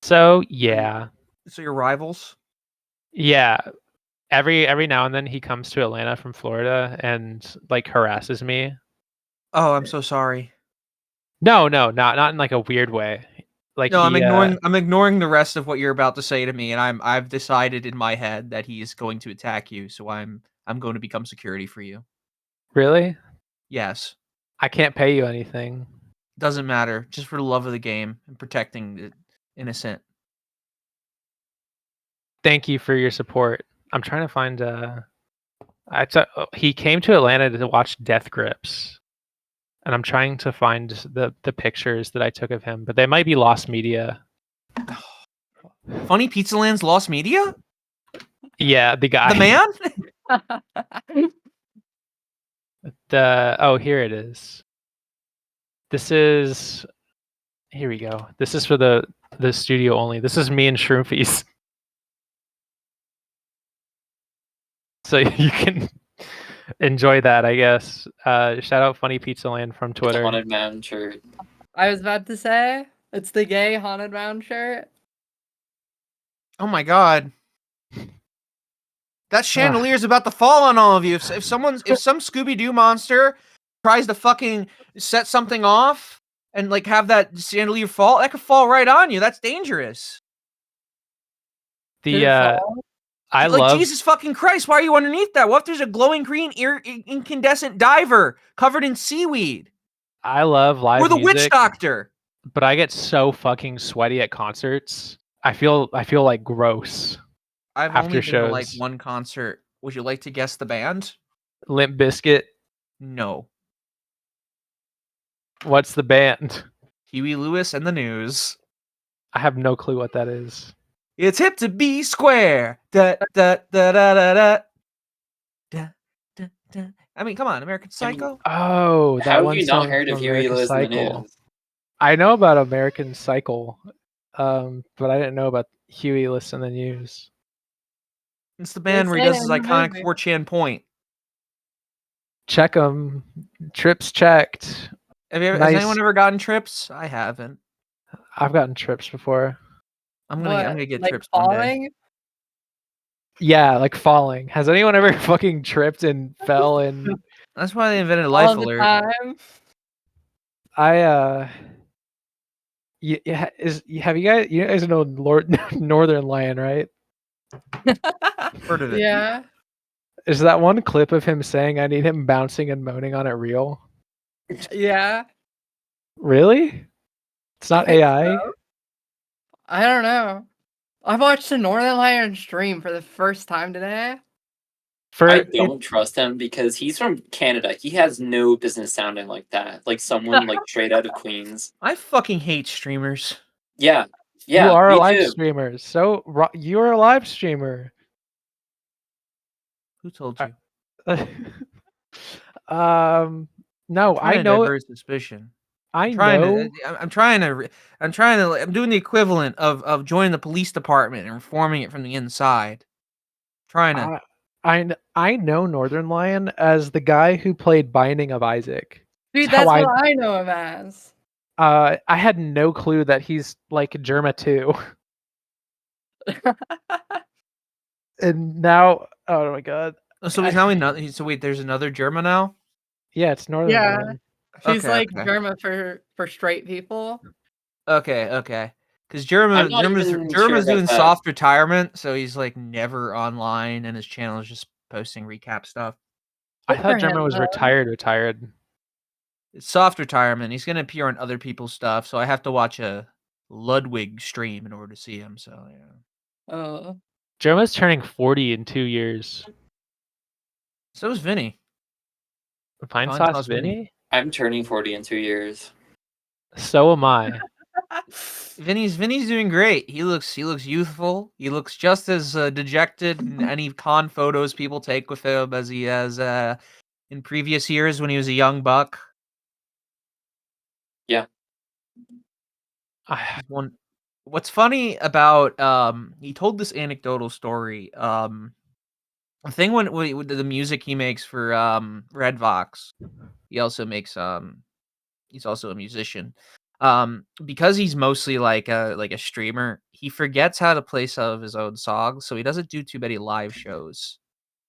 So yeah. So you're rivals? Yeah. Every now and then he comes to Atlanta from Florida and like harasses me. Oh, I'm so sorry. No, not in like a weird way. Like no, I'm ignoring the rest of what you're about to say to me, and I've decided in my head that he is going to attack you, so I'm going to become security for you. Really? Yes. I can't pay you anything. Doesn't matter. Just for the love of the game and protecting the innocent. Thank you for your support. I'm trying to find he came to Atlanta to watch Death Grips. And I'm trying to find the pictures that I took of him, but they might be lost media. Funny Pizza Land's lost media? Yeah, the guy. The man? Here it is. Here we go. This is for the studio only. This is me and Shroomfies. So you can enjoy that, I guess. Shout out Funny Pizza Land from Twitter. The Haunted Mountain shirt. I was about to say, it's the gay Haunted Mountain shirt. Oh my god. That chandelier's about to fall on all of you. If some Scooby-Doo monster tries to fucking set something off and like have that chandelier fall, that could fall right on you. That's dangerous. I love Jesus fucking Christ, why are you underneath that? What if there's a glowing green incandescent diver covered in seaweed? I love live music. We're the music, witch doctor. But I get so fucking sweaty at concerts. I feel like gross. I've after only shows. been to like one concert. Would you like to guess the band? Limp Bizkit. No. What's the band? Huey Lewis and the News. I have no clue what that is. It's hip to be square. Da, da, da, da, da, da. Da, da, da. I mean, come on, American Psycho. Oh, that How one have you song not heard of from Huey American Lewis and the Psycho. News? I know about American Cycle, but I didn't know about Huey Lewis and the News. It's the band where he does his iconic 4chan point. Check them. Trips checked. Has anyone ever gotten trips? I haven't. I've gotten trips before. I'm gonna get like trips falling? one day. Yeah, like falling. Has anyone ever fucking tripped and fell? And That's why they invented All Life the Alert. time. have you guys know Northern Lion, right? Heard of it? Yeah. Is that one clip of him saying I need him bouncing and moaning on it real? Yeah. Really? It's not think AI? so. I don't know. I watched the Northern Lion stream for the first time today. I don't trust him because he's from Canada. He has no business sounding like that. Like someone like straight out of Queens. I fucking hate streamers. Yeah. You Yeah. are a Me live too. streamer. So you're a live streamer. Who told you? No, I To know. divert suspicion. I know. I'm doing the equivalent of joining the police department and reforming it from the inside. Trying to. I know Northern Lion as the guy who played Binding of Isaac. Dude, that's what I know him as. I had no clue that he's like Germa too. And now, oh my god. So he's now another. So wait, there's another German now. Yeah, it's Northern Lion. She's like Germa for straight people. Okay. Because Germa's doing soft retirement, so he's like never online, and his channel is just posting recap stuff. I thought Germa was retired. It's soft retirement. He's gonna appear on other people's stuff, so I have to watch a Ludwig stream in order to see him. So yeah. Germa's turning 40 in 2 years. So is Vinny. Pine Sauce Vinny? I'm turning 40 in 2 years. So am I. Vinny's doing great. He looks youthful. He looks just as dejected in any con photos people take with him as he has in previous years when he was a young buck. Yeah. What's funny about he told this anecdotal story. The thing when the music he makes for Red Vox, he also makes he's also a musician. Because he's mostly like a streamer, he forgets how to play some of his own songs, so he doesn't do too many live shows.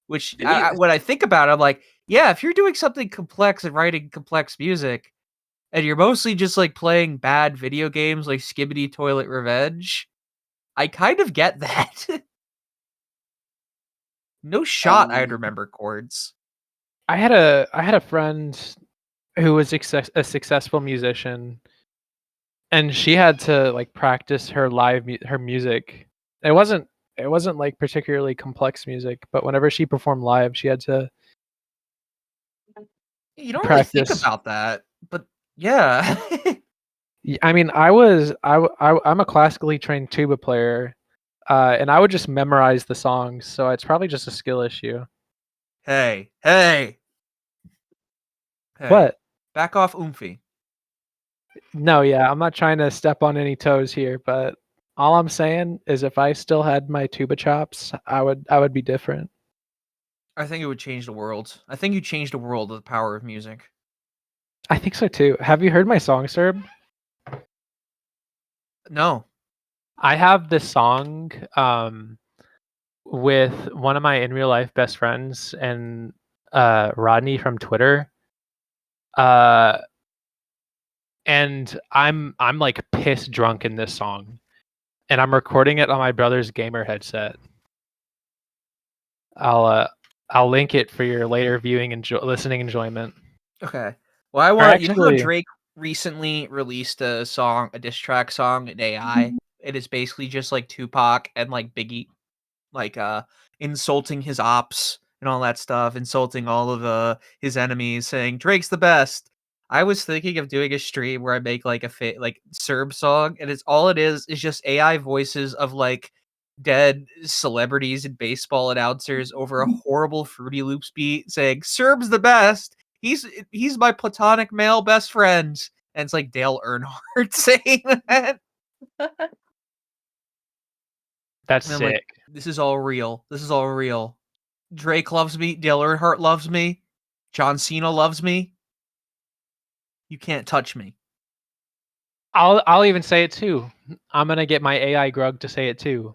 Which when I think about it, I'm like, yeah, if you're doing something complex and writing complex music, and you're mostly just like playing bad video games like Skibidi Toilet Revenge, I kind of get that. No shot I'd remember chords. I had a friend who was a successful musician, and she had to like practice her her music. It wasn't like particularly complex music, but whenever she performed live, she had to You don't really think about that, but yeah. I mean, I'm a classically trained tuba player, and I would just memorize the songs, so it's probably just a skill issue. Hey. What? Back off, Oomphy. No, yeah, I'm not trying to step on any toes here, but all I'm saying is if I still had my tuba chops, I would be different. I think it would change the world. I think you changed the world with the power of music. I think so too. Have you heard my song, Serb? No. I have this song with one of my in real life best friends and Rodney from Twitter. And I'm like piss drunk in this song, and I'm recording it on my brother's gamer headset. I'll link it for your later viewing and listening enjoyment. Okay. Well, you know how Drake recently released a diss track song in AI? It is basically just like Tupac and like Biggie, like insulting his ops and all that stuff, insulting all of his enemies, saying Drake's the best. I was thinking of doing a stream where I make like a like Serb song, and it is just AI voices of like dead celebrities and baseball announcers over a horrible Fruity Loops beat saying Serb's the best. He's my platonic male best friend. And it's like Dale Earnhardt saying that. That's sick. Like, this is all real. Drake loves me. Dale Earnhardt loves me. John Cena loves me. You can't touch me. I'll even say it too. I'm gonna get my AI Grug to say it too.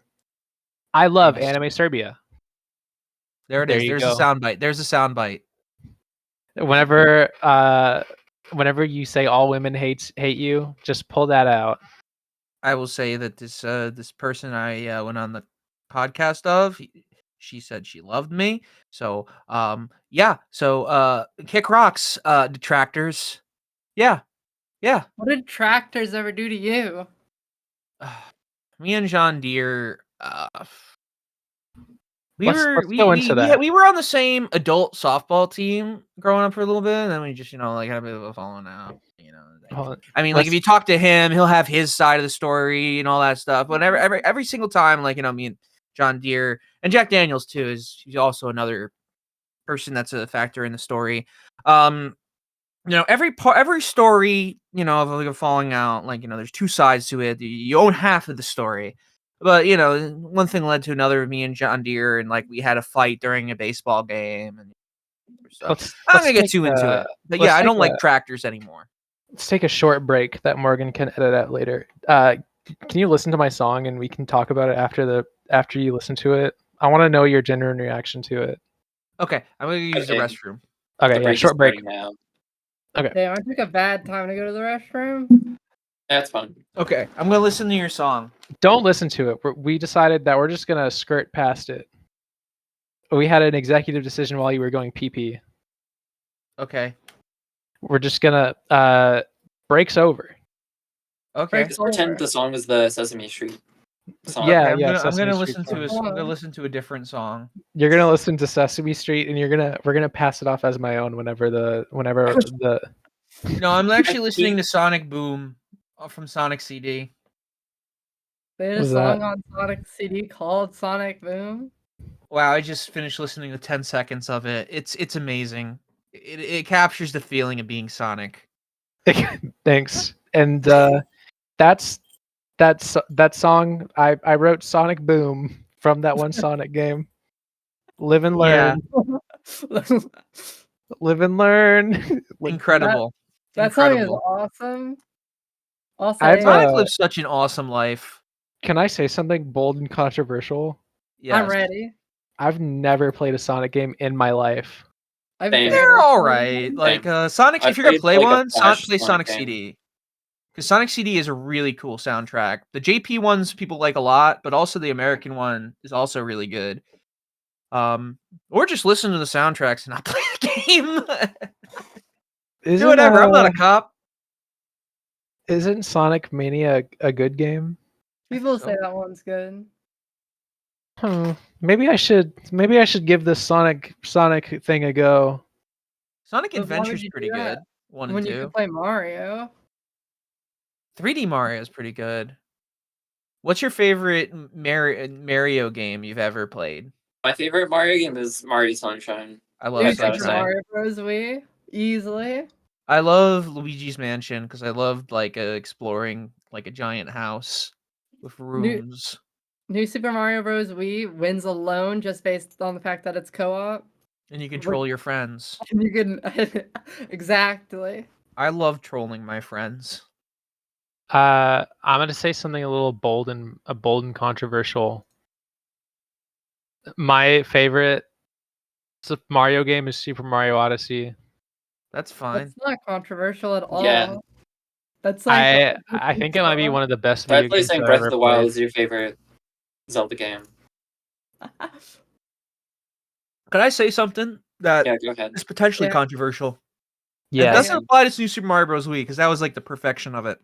I love Anime Serbia. There it There is. you There's go. a soundbite. There's a soundbite. Whenever you say all women hate you, just pull that out. I will say that this person I went on the podcast of, she said she loved me. So yeah. So kick rocks, detractors. Yeah. What did tractors ever do to you? Me and John Deere. Let's go into that. We were on the same adult softball team growing up for a little bit, and then we just like had a bit of a falling out. Hold on. I mean, like if you talk to him, he'll have his side of the story and all that stuff. But every single time, like me and John Deere and Jack Daniels too he's also another person that's a factor in the story. Every story, of like a falling out, there's two sides to it. You own half of the story. But one thing led to another with me and John Deere, and we had a fight during a baseball game and stuff. I'm not gonna get too into it. But yeah, I don't like tractors anymore. Let's take a short break that Morgan can edit out later. Can you listen to my song and we can talk about it after you listen to it? I want to know your genuine reaction to it. Okay, I'm gonna use the restroom. Okay, yeah, short break. Now. Okay. Damn, I took a bad time to go to the restroom. That's fun. Okay, I'm gonna listen to your song. Don't listen to it. We decided that we're just gonna skirt past it. We had an executive decision while you were going pee. Okay. We're just gonna breaks over. Okay. Breaks Pretend over. the song is the Sesame Street song. Yeah, okay, I'm gonna listen Street to song. I'm gonna listen to a different song. You're gonna listen to Sesame Street, and we're gonna pass it off as my own whenever the. No, I'm actually listening to Sonic Boom from Sonic CD. They had a song on Sonic CD called Sonic Boom. Wow, I just finished listening to 10 seconds of it. It's amazing. It captures the feeling of being Sonic. Thanks. And that's that song. I wrote Sonic Boom from that one Sonic game. Live and learn. Yeah. Live and learn. Incredible. That song is awesome. Also, Sonic lives such an awesome life. Can I say something bold and controversial? Yes. I'm ready. I've never played a Sonic game in my life. They're all right. Like Sonic, if you're gonna play one, play Sonic CD. Because Sonic CD is a really cool soundtrack. The JP ones people like a lot, but also the American one is also really good. Or just listen to the soundtracks and not play the game. Do whatever. I'm not a cop. Isn't Sonic Mania a good game? People say that one's good. Maybe I should give this Sonic thing a go. Sonic Adventure's pretty good. 1 and 2. When you can play Mario. 3D Mario is pretty good. What's your favorite Mario game you've ever played? My favorite Mario game is Mario Sunshine. I love Super Mario Bros. Wii, easily. I love Luigi's Mansion because I loved exploring a giant house with rooms. New Super Mario Bros. Wii wins alone just based on the fact that it's co-op. And you can troll your friends. You can exactly. I love trolling my friends. I'm gonna say something a little bold and controversial. My favorite Mario game is Super Mario Odyssey. That's fine. That's not controversial at all. Yeah. That's I think it might be one of the best video games saying Breath of the Wild is your favorite Zelda game. Could I say something that go ahead. is potentially controversial? Yeah. It doesn't apply to New Super Mario Bros. Wii because that was the perfection of it.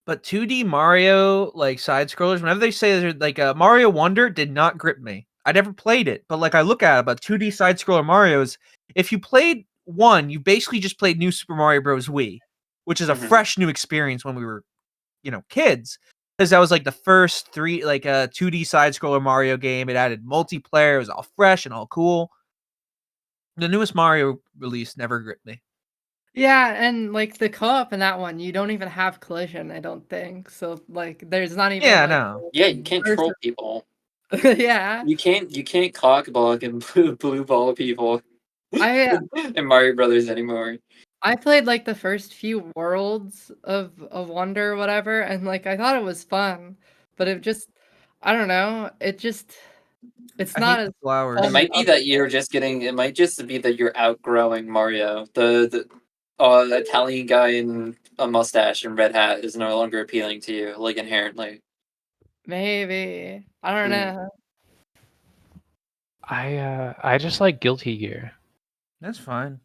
But 2D Mario side scrollers, whenever they say they're Mario Wonder did not grip me. I never played it, but I look at it, but 2D side scroller Marios, if you played one, you basically just played New Super Mario Bros. Wii, which is a fresh new experience when we were, kids. Because that was the first 2D side scroller Mario game. It added multiplayer. It was all fresh and all cool. The newest Mario release never gripped me. Yeah, and the co-op in that one, you don't even have collision, I don't think. So there's not even no. Yeah, you can't troll people. Yeah. You can't cockblock and blue ball people in Mario Brothers anymore. I played the first few worlds of Wonder or whatever, and I thought it was fun, but it just I don't know, it just It's I not hate as the flowers. It fun might be as that you're just getting. It might just be that you're outgrowing Mario. The Italian guy in a mustache and red hat is no longer appealing to you, like inherently. maybe. I don't Mm. know. I just like Guilty Gear. That's fine.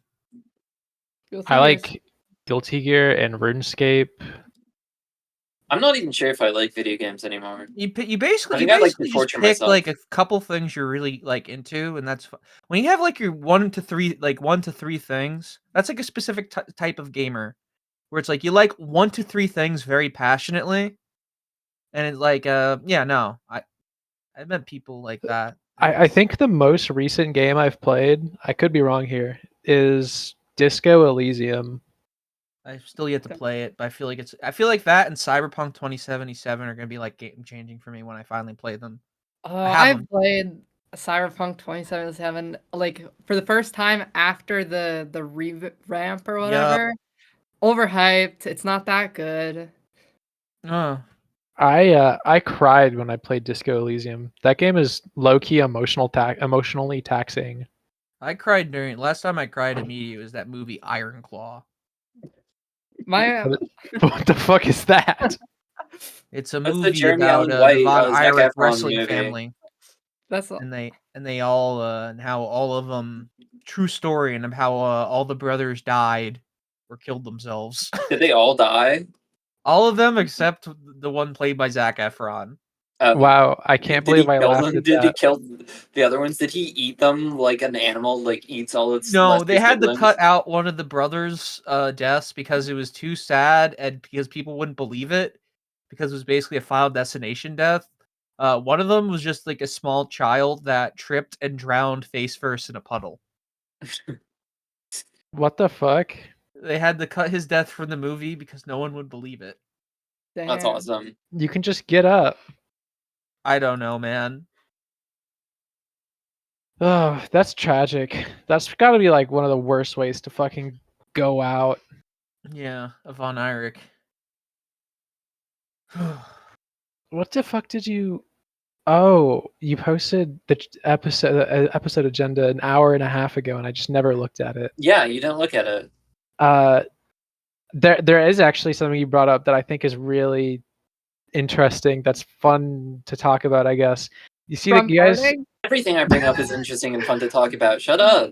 I like Guilty Gear and RuneScape. I'm not even sure if I like video games anymore. You I basically think I like to just torture pick myself. like a couple things you're really like into, and that's when you have like your 1 to 3 things. That's like a specific type of gamer, where it's like you like 1 to 3 things very passionately, and it's like yeah, no, I met people like that. I think the most recent game I've played, I could be wrong here, is Disco Elysium. I've still yet to play it, but I feel like that and Cyberpunk 2077 are gonna be like game changing for me when I finally play them. I've played Cyberpunk 2077 like for the first time after the revamp or whatever. Overhyped. It's not that good. Oh, I cried when I played Disco Elysium. That game is low key emotionally taxing. I cried last time I cried immediately was that movie Iron Claw. My What the fuck is that? It's a That's the movie Jeremy about Allen the White, Von Zac Erich Efron wrestling movie. family, that's and they all and how all of them true story and of how all the brothers died or killed themselves. Did they all die? All of them except the one played by Zac Efron. Wow, I can't believe I laughed at Did he that. kill the other ones? Did he eat them like an animal like eats all its No, they lesser had to siblings? cut out one of the brothers' deaths because it was too sad and because people wouldn't believe it because it was basically a Final Destination death. One of them was just like a small child that tripped and drowned face first in a puddle. What the fuck? They had to cut his death from the movie because no one would believe it. That's damn. awesome. You can just get up. I don't know, man. Oh, that's tragic. That's got to be like one of the worst ways to fucking go out. Yeah, Von Erich. What the fuck did you? Oh, you posted the episode agenda an hour and a half ago, and I just never looked at it. Yeah, you didn't look at it. There is actually something you brought up that I think is really interesting. That's fun to talk about, I guess. You see that you guys Everything I bring up is interesting and fun to talk about. Shut up.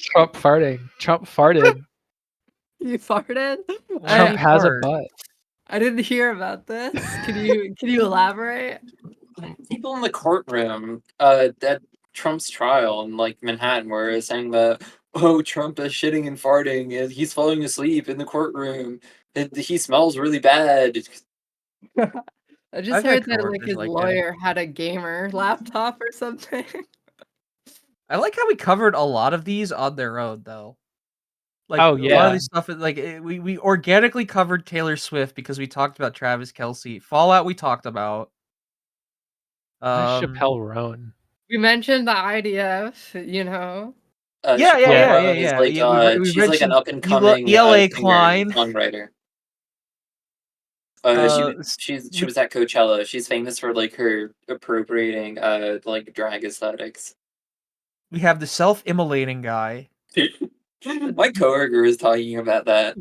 Trump farting. Trump farted. You farted? Trump has a butt. I didn't hear about this. Can you elaborate? People in the courtroom at Trump's trial in like Manhattan were saying that Trump is shitting and farting and he's falling asleep in the courtroom and he smells really bad. I just I've had heard that like coworkers his like that. lawyer had a gamer laptop or something. I like how we covered a lot of these on their own, though. Like, Oh, a lot yeah. of these stuff, we organically covered Taylor Swift because we talked about Travis Kelce. Fallout we talked about. Chappelle Roan. We mentioned the IDF, you know. Yeah. Is like, We she's like an mentioned up and coming ELA singer Klein. and songwriter. She was at Coachella. She's famous for like her appropriating like drag aesthetics. We have the self-immolating guy. My coworker was talking about that.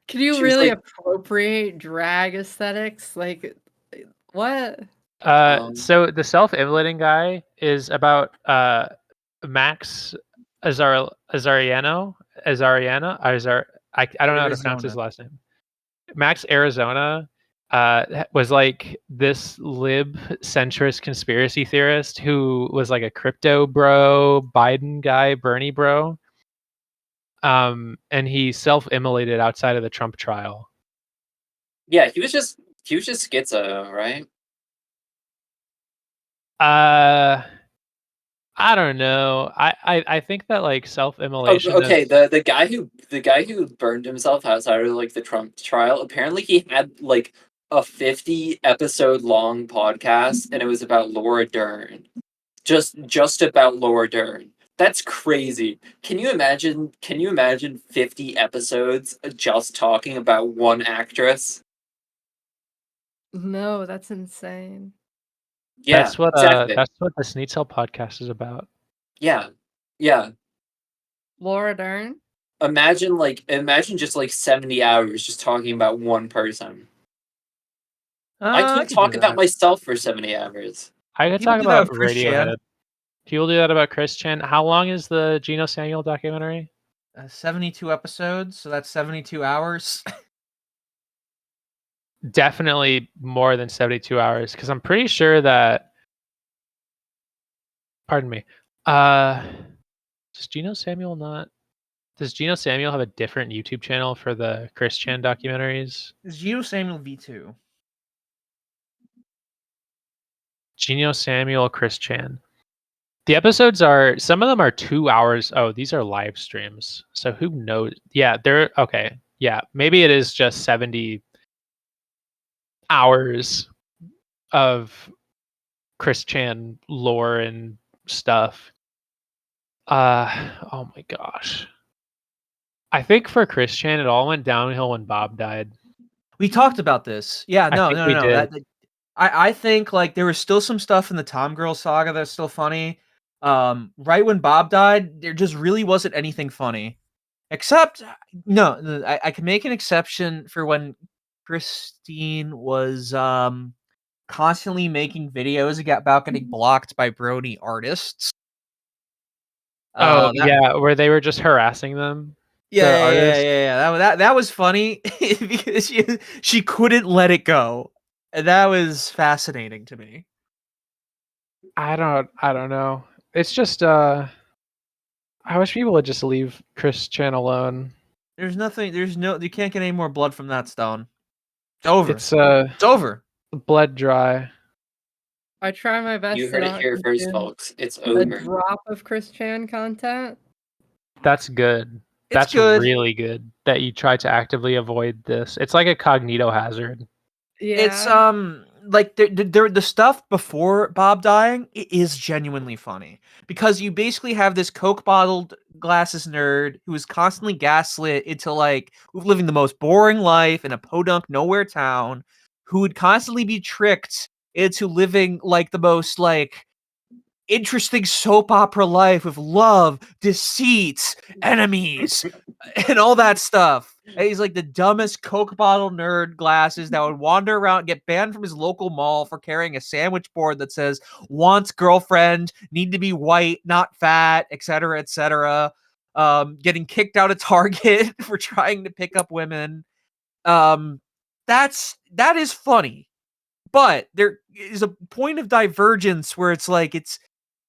Can you She was really like- appropriate drag aesthetics? Like, what? So the self-immolating guy is about Max Azariano. I don't know how to pronounce his last name. Max Arizona was like this lib centrist conspiracy theorist who was like a crypto bro, Biden guy, Bernie bro. And he self-immolated outside of the Trump trial. Yeah, he was just schizo, right? I don't know. I think that like self-immolation. Okay, the guy who burned himself outside of like the Trump trial, apparently he had like a 50 episode long podcast and it was about Laura Dern. Just about Laura Dern. That's crazy. Can you imagine 50 episodes just talking about one actress? No, that's insane. Yeah, That's what exactly. the Sneezel podcast is about. Yeah. Laura Dern. Imagine just like 70 hours just talking about one person. I I can't could do talk about that. myself for 70 hours. I could People talk do that about with Chris Chan. Radiohead. People do that about Chris Chan. How long is the Geno Samuel documentary? 72 episodes, so that's 72 hours. Definitely more than 72 hours, because I'm pretty sure that. Pardon me. Does Geno Samuel not? Does Geno Samuel have a different YouTube channel for the Chris Chan documentaries? It's Geno Samuel V2. Geno Samuel, Chris Chan. The episodes are, some of them are 2 hours. Oh, these are live streams. So who knows? Yeah, they're okay. Yeah, maybe it is just 70 hours of Chris Chan lore and stuff. Oh my gosh. I think for Chris Chan, it all went downhill when Bob died. We talked about this. Yeah, I think we did. I think like there was still some stuff in the Tom Girl saga that's still funny. Right when Bob died, there just really wasn't anything funny. Except I can make an exception for when Christine was constantly making videos about getting blocked by Brony artists. Oh, That, yeah, where they were just harassing them. yeah, The yeah, artist. that was funny because she couldn't let it go. And that was fascinating to me. I don't know. It's just I wish people would just leave Chris Chan alone. You can't get any more blood from that stone. It's over. It's It's over. blood dry. I try my best You to heard it not here first, consume folks. It's a over. drop of Chris Chan content. That's good. It's That's good. really good that you try to actively avoid this. It's like a cognito hazard. Yeah. It's like the stuff before Bob dying is genuinely funny because you basically have this Coke bottled glasses nerd who is constantly gaslit into like living the most boring life in a podunk nowhere town, who would constantly be tricked into living like the most like interesting soap opera life with love, deceit, enemies, and all that stuff. And he's like the dumbest Coke bottle nerd glasses that would wander around, get banned from his local mall for carrying a sandwich board that says "wants girlfriend, need to be white, not fat," etc., etc. Getting kicked out of Target for trying to pick up women. That is funny, but there is a point of divergence where it's like it's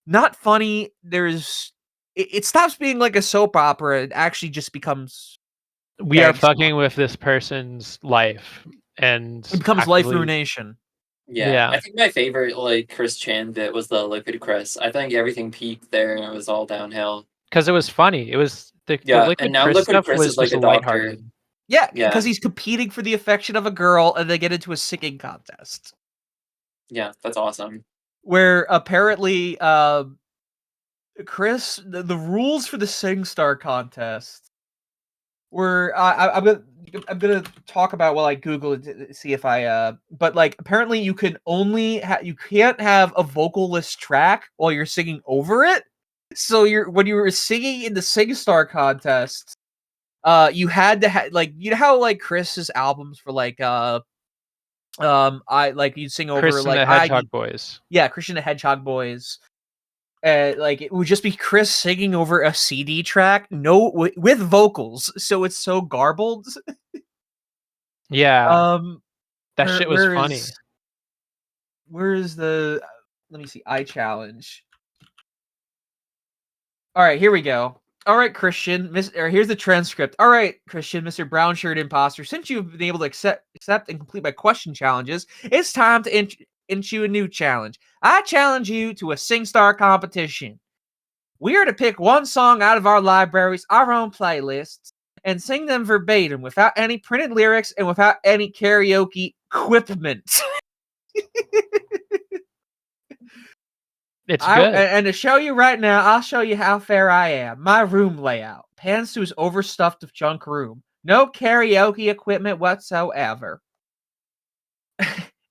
not funny. It stops being like a soap opera. It actually just becomes We are gangsta. fucking with this person's life, and It becomes life ruination. Yeah. Yeah. I think my favorite like Chris Chan bit was the Liquid Chris. I think everything peaked there and it was all downhill. Because it was funny. It was the Liquid and now Chris Liquid stuff Chris was is like just a doctor. lighthearted. Yeah, Yeah. because he's competing for the affection of a girl, and they get into a singing contest Yeah, that's awesome. where apparently Chris the rules for the SingStar contest were I'm gonna talk about while I Google it to see if I but like apparently you can only you can't have a vocalist track while you're singing over it. So when you were singing in the SingStar contest, you had to like you know how like Chris's albums for like I like you'd sing over Chris and like the Hedgehog Boys. Yeah, Christian the Hedgehog Boys. Like it would just be Chris singing over a CD track, with vocals, so it's so garbled. Yeah. That shit was funny. Where is the? Let me see. iChallenge. All right, here we go. All right, Christian. Here's the transcript. All right, Christian, Mr. Brown Shirt Imposter. Since you've been able to accept and complete my question challenges, it's time to issue a new challenge. I challenge you to a SingStar competition. We are to pick one song out of our libraries, our own playlists, and sing them verbatim without any printed lyrics and without any karaoke equipment. It's good. And to show you right now, I'll show you how fair I am. My room layout. Pantsu's overstuffed with junk room. No karaoke equipment whatsoever.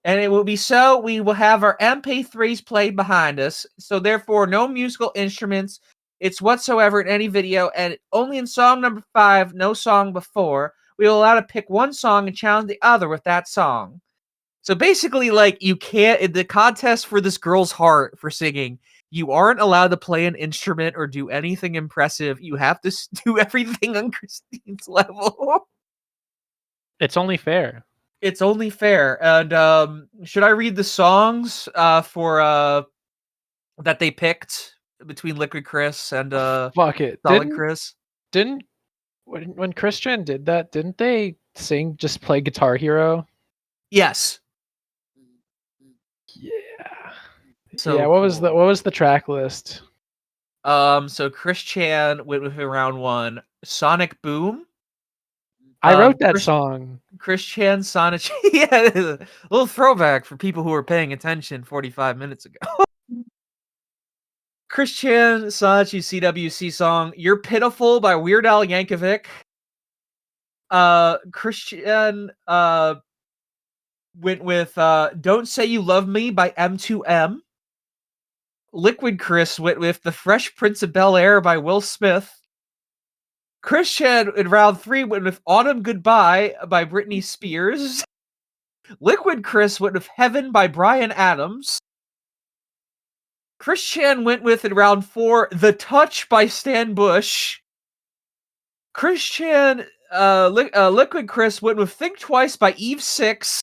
And it will be so. We will have our MP3s played behind us. So therefore, no musical instruments. It's whatsoever in any video, and only in song number 5, no song before. We will allow to pick one song and challenge the other with that song. So basically, like, you can't, in the contest for this girl's heart for singing, you aren't allowed to play an instrument or do anything impressive. You have to do everything on Christine's level. It's only fair. It's only fair. And should I read the songs for that they picked between Liquid Chris and Fuck it. Solid Chris? Didn't when Christian did that, didn't they just play Guitar Hero? Yes. Yeah. So yeah, what was the track list? So Chris Chan went with round 1. Sonic Boom. I wrote that song. Chris Chan, Sonic. Yeah, a little throwback for people who were paying attention 45 minutes ago. Chris Chan, Sanachi CWC song "You're Pitiful" by Weird Al Yankovic. Christian went with "Don't Say You Love Me" by M2M. Liquid Chris went with "The Fresh Prince of Bel-Air" by Will Smith. Christian in round 3 went with "Autumn Goodbye" by Britney Spears. Liquid Chris went with "Heaven" by Bryan Adams. Christian went with in round 4 "The Touch" by Stan Bush. Christian Liquid Chris went with "Think Twice" by Eve 6.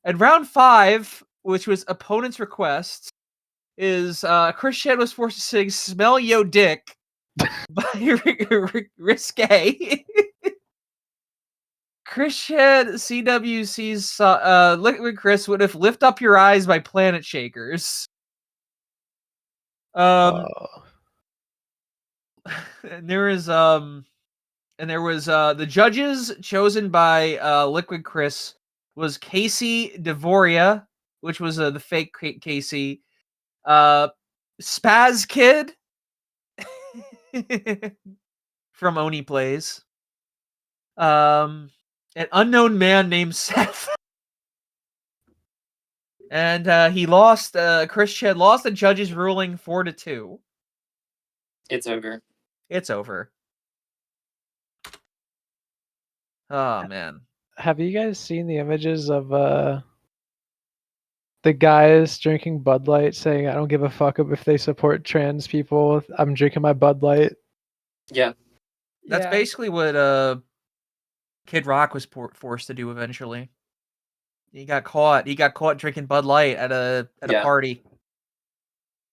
And round 5, which was opponent's request, is Christian was forced to sing "Smell Yo Dick" by Risque. Christian CWC's Liquid Chris would have "Lift Up Your Eyes" by Planet Shakers. And there was the judges chosen by Liquid Chris was Casey Devoria, which was the fake Casey, Spaz Kid from Oni Plays, an unknown man named Seth. And he lost. Christian lost the judges' ruling 4-2. It's over. It's over. Oh man. Have you guys seen the images of the guys drinking Bud Light saying, "I don't give a fuck if they support trans people. I'm drinking my Bud Light"? Yeah. That's basically what Kid Rock was forced to do eventually. He got caught. He got caught drinking Bud Light at a party.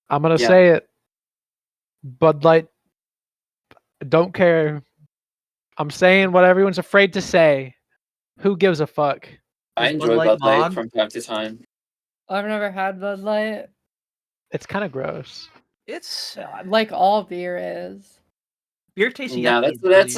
I'm gonna say it. Bud Light. Don't care. I'm saying what everyone's afraid to say. Who gives a fuck? I enjoy Bud Light from time to time. I've never had Bud Light. It's kind of gross. It's like all beer is. Beer tastes. No, that's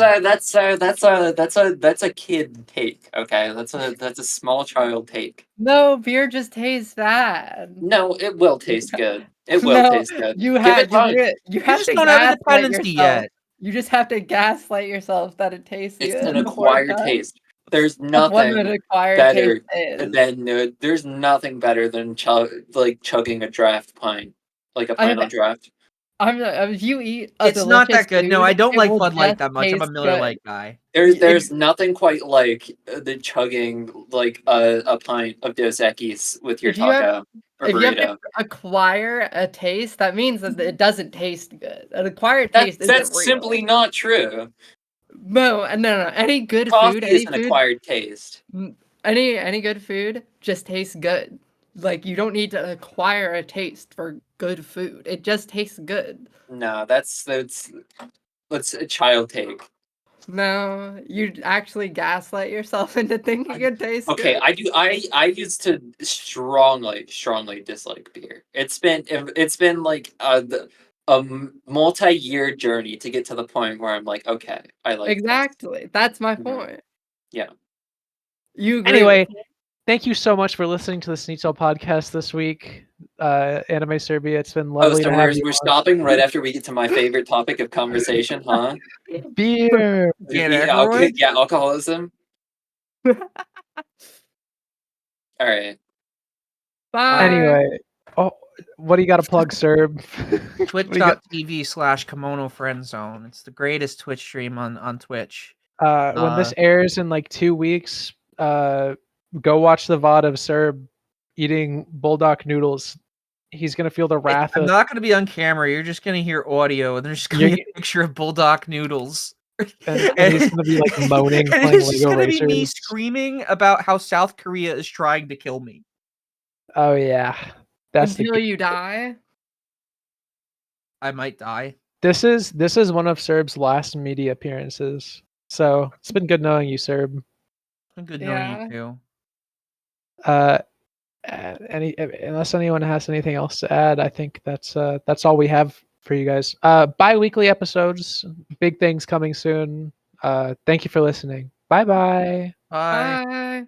a kid take. Okay, that's a small child take. No, beer just tastes bad. No, it will taste good. It will taste good. You have to just don't have a dependency yet. You just have to gaslight yourself that it tastes good. It's an acquired taste. There's nothing better than there's nothing better than chugging a draft pint, like a pint on draft. If you eat it's not that good. No, I don't like Bud Light that much. I'm a Miller Lite guy. There's nothing quite like the chugging like a pint of Dos Equis with your taco or burrito. If you have to acquire a taste, that means that it doesn't tast good. An acquired taste isn't that's simply not true. No. Any good Coffee food is an acquired taste. Any good food just tastes good. Like, you don't need to acquire a taste for good food. It just tastes good. No, that's a child take. No, you actually gaslight yourself into thinking it tastes good. Okay, I do. I used to strongly dislike beer. It's been like a multi-year journey to get to the point where I'm like, okay, I like exactly. This. That's my point. Yeah. You agree anyway. Thank you so much for listening to the Sneezel podcast this week, Anime Serbia. It's been lovely to have you. We're stopping right after we get to my favorite topic of conversation, huh? Beer. Yeah, alcoholism. All right. Bye. Anyway, what do you got to plug, Serb? Twitch.tv/Kimono Friend Zone. It's the greatest Twitch stream on Twitch. When this airs in like 2 weeks, go watch the VOD of Serb eating bulldog noodles. He's gonna feel the wrath I'm of. not gonna be on camera. You're just gonna hear audio, and there's just gonna be a picture of bulldog noodles. And he's gonna be like moaning, and playing it's just Lego gonna be me Racers. screaming about how South Korea is trying to kill me. Oh yeah, that's Until you die. I might die. This is one of Serb's last media appearances. So it's been good knowing you, Serb. It's been good knowing you too. Unless anyone has anything else to add, I think that's all we have for you guys. Bi-weekly episodes, big things coming soon. Thank you for listening. Bye-bye. Bye. Bye.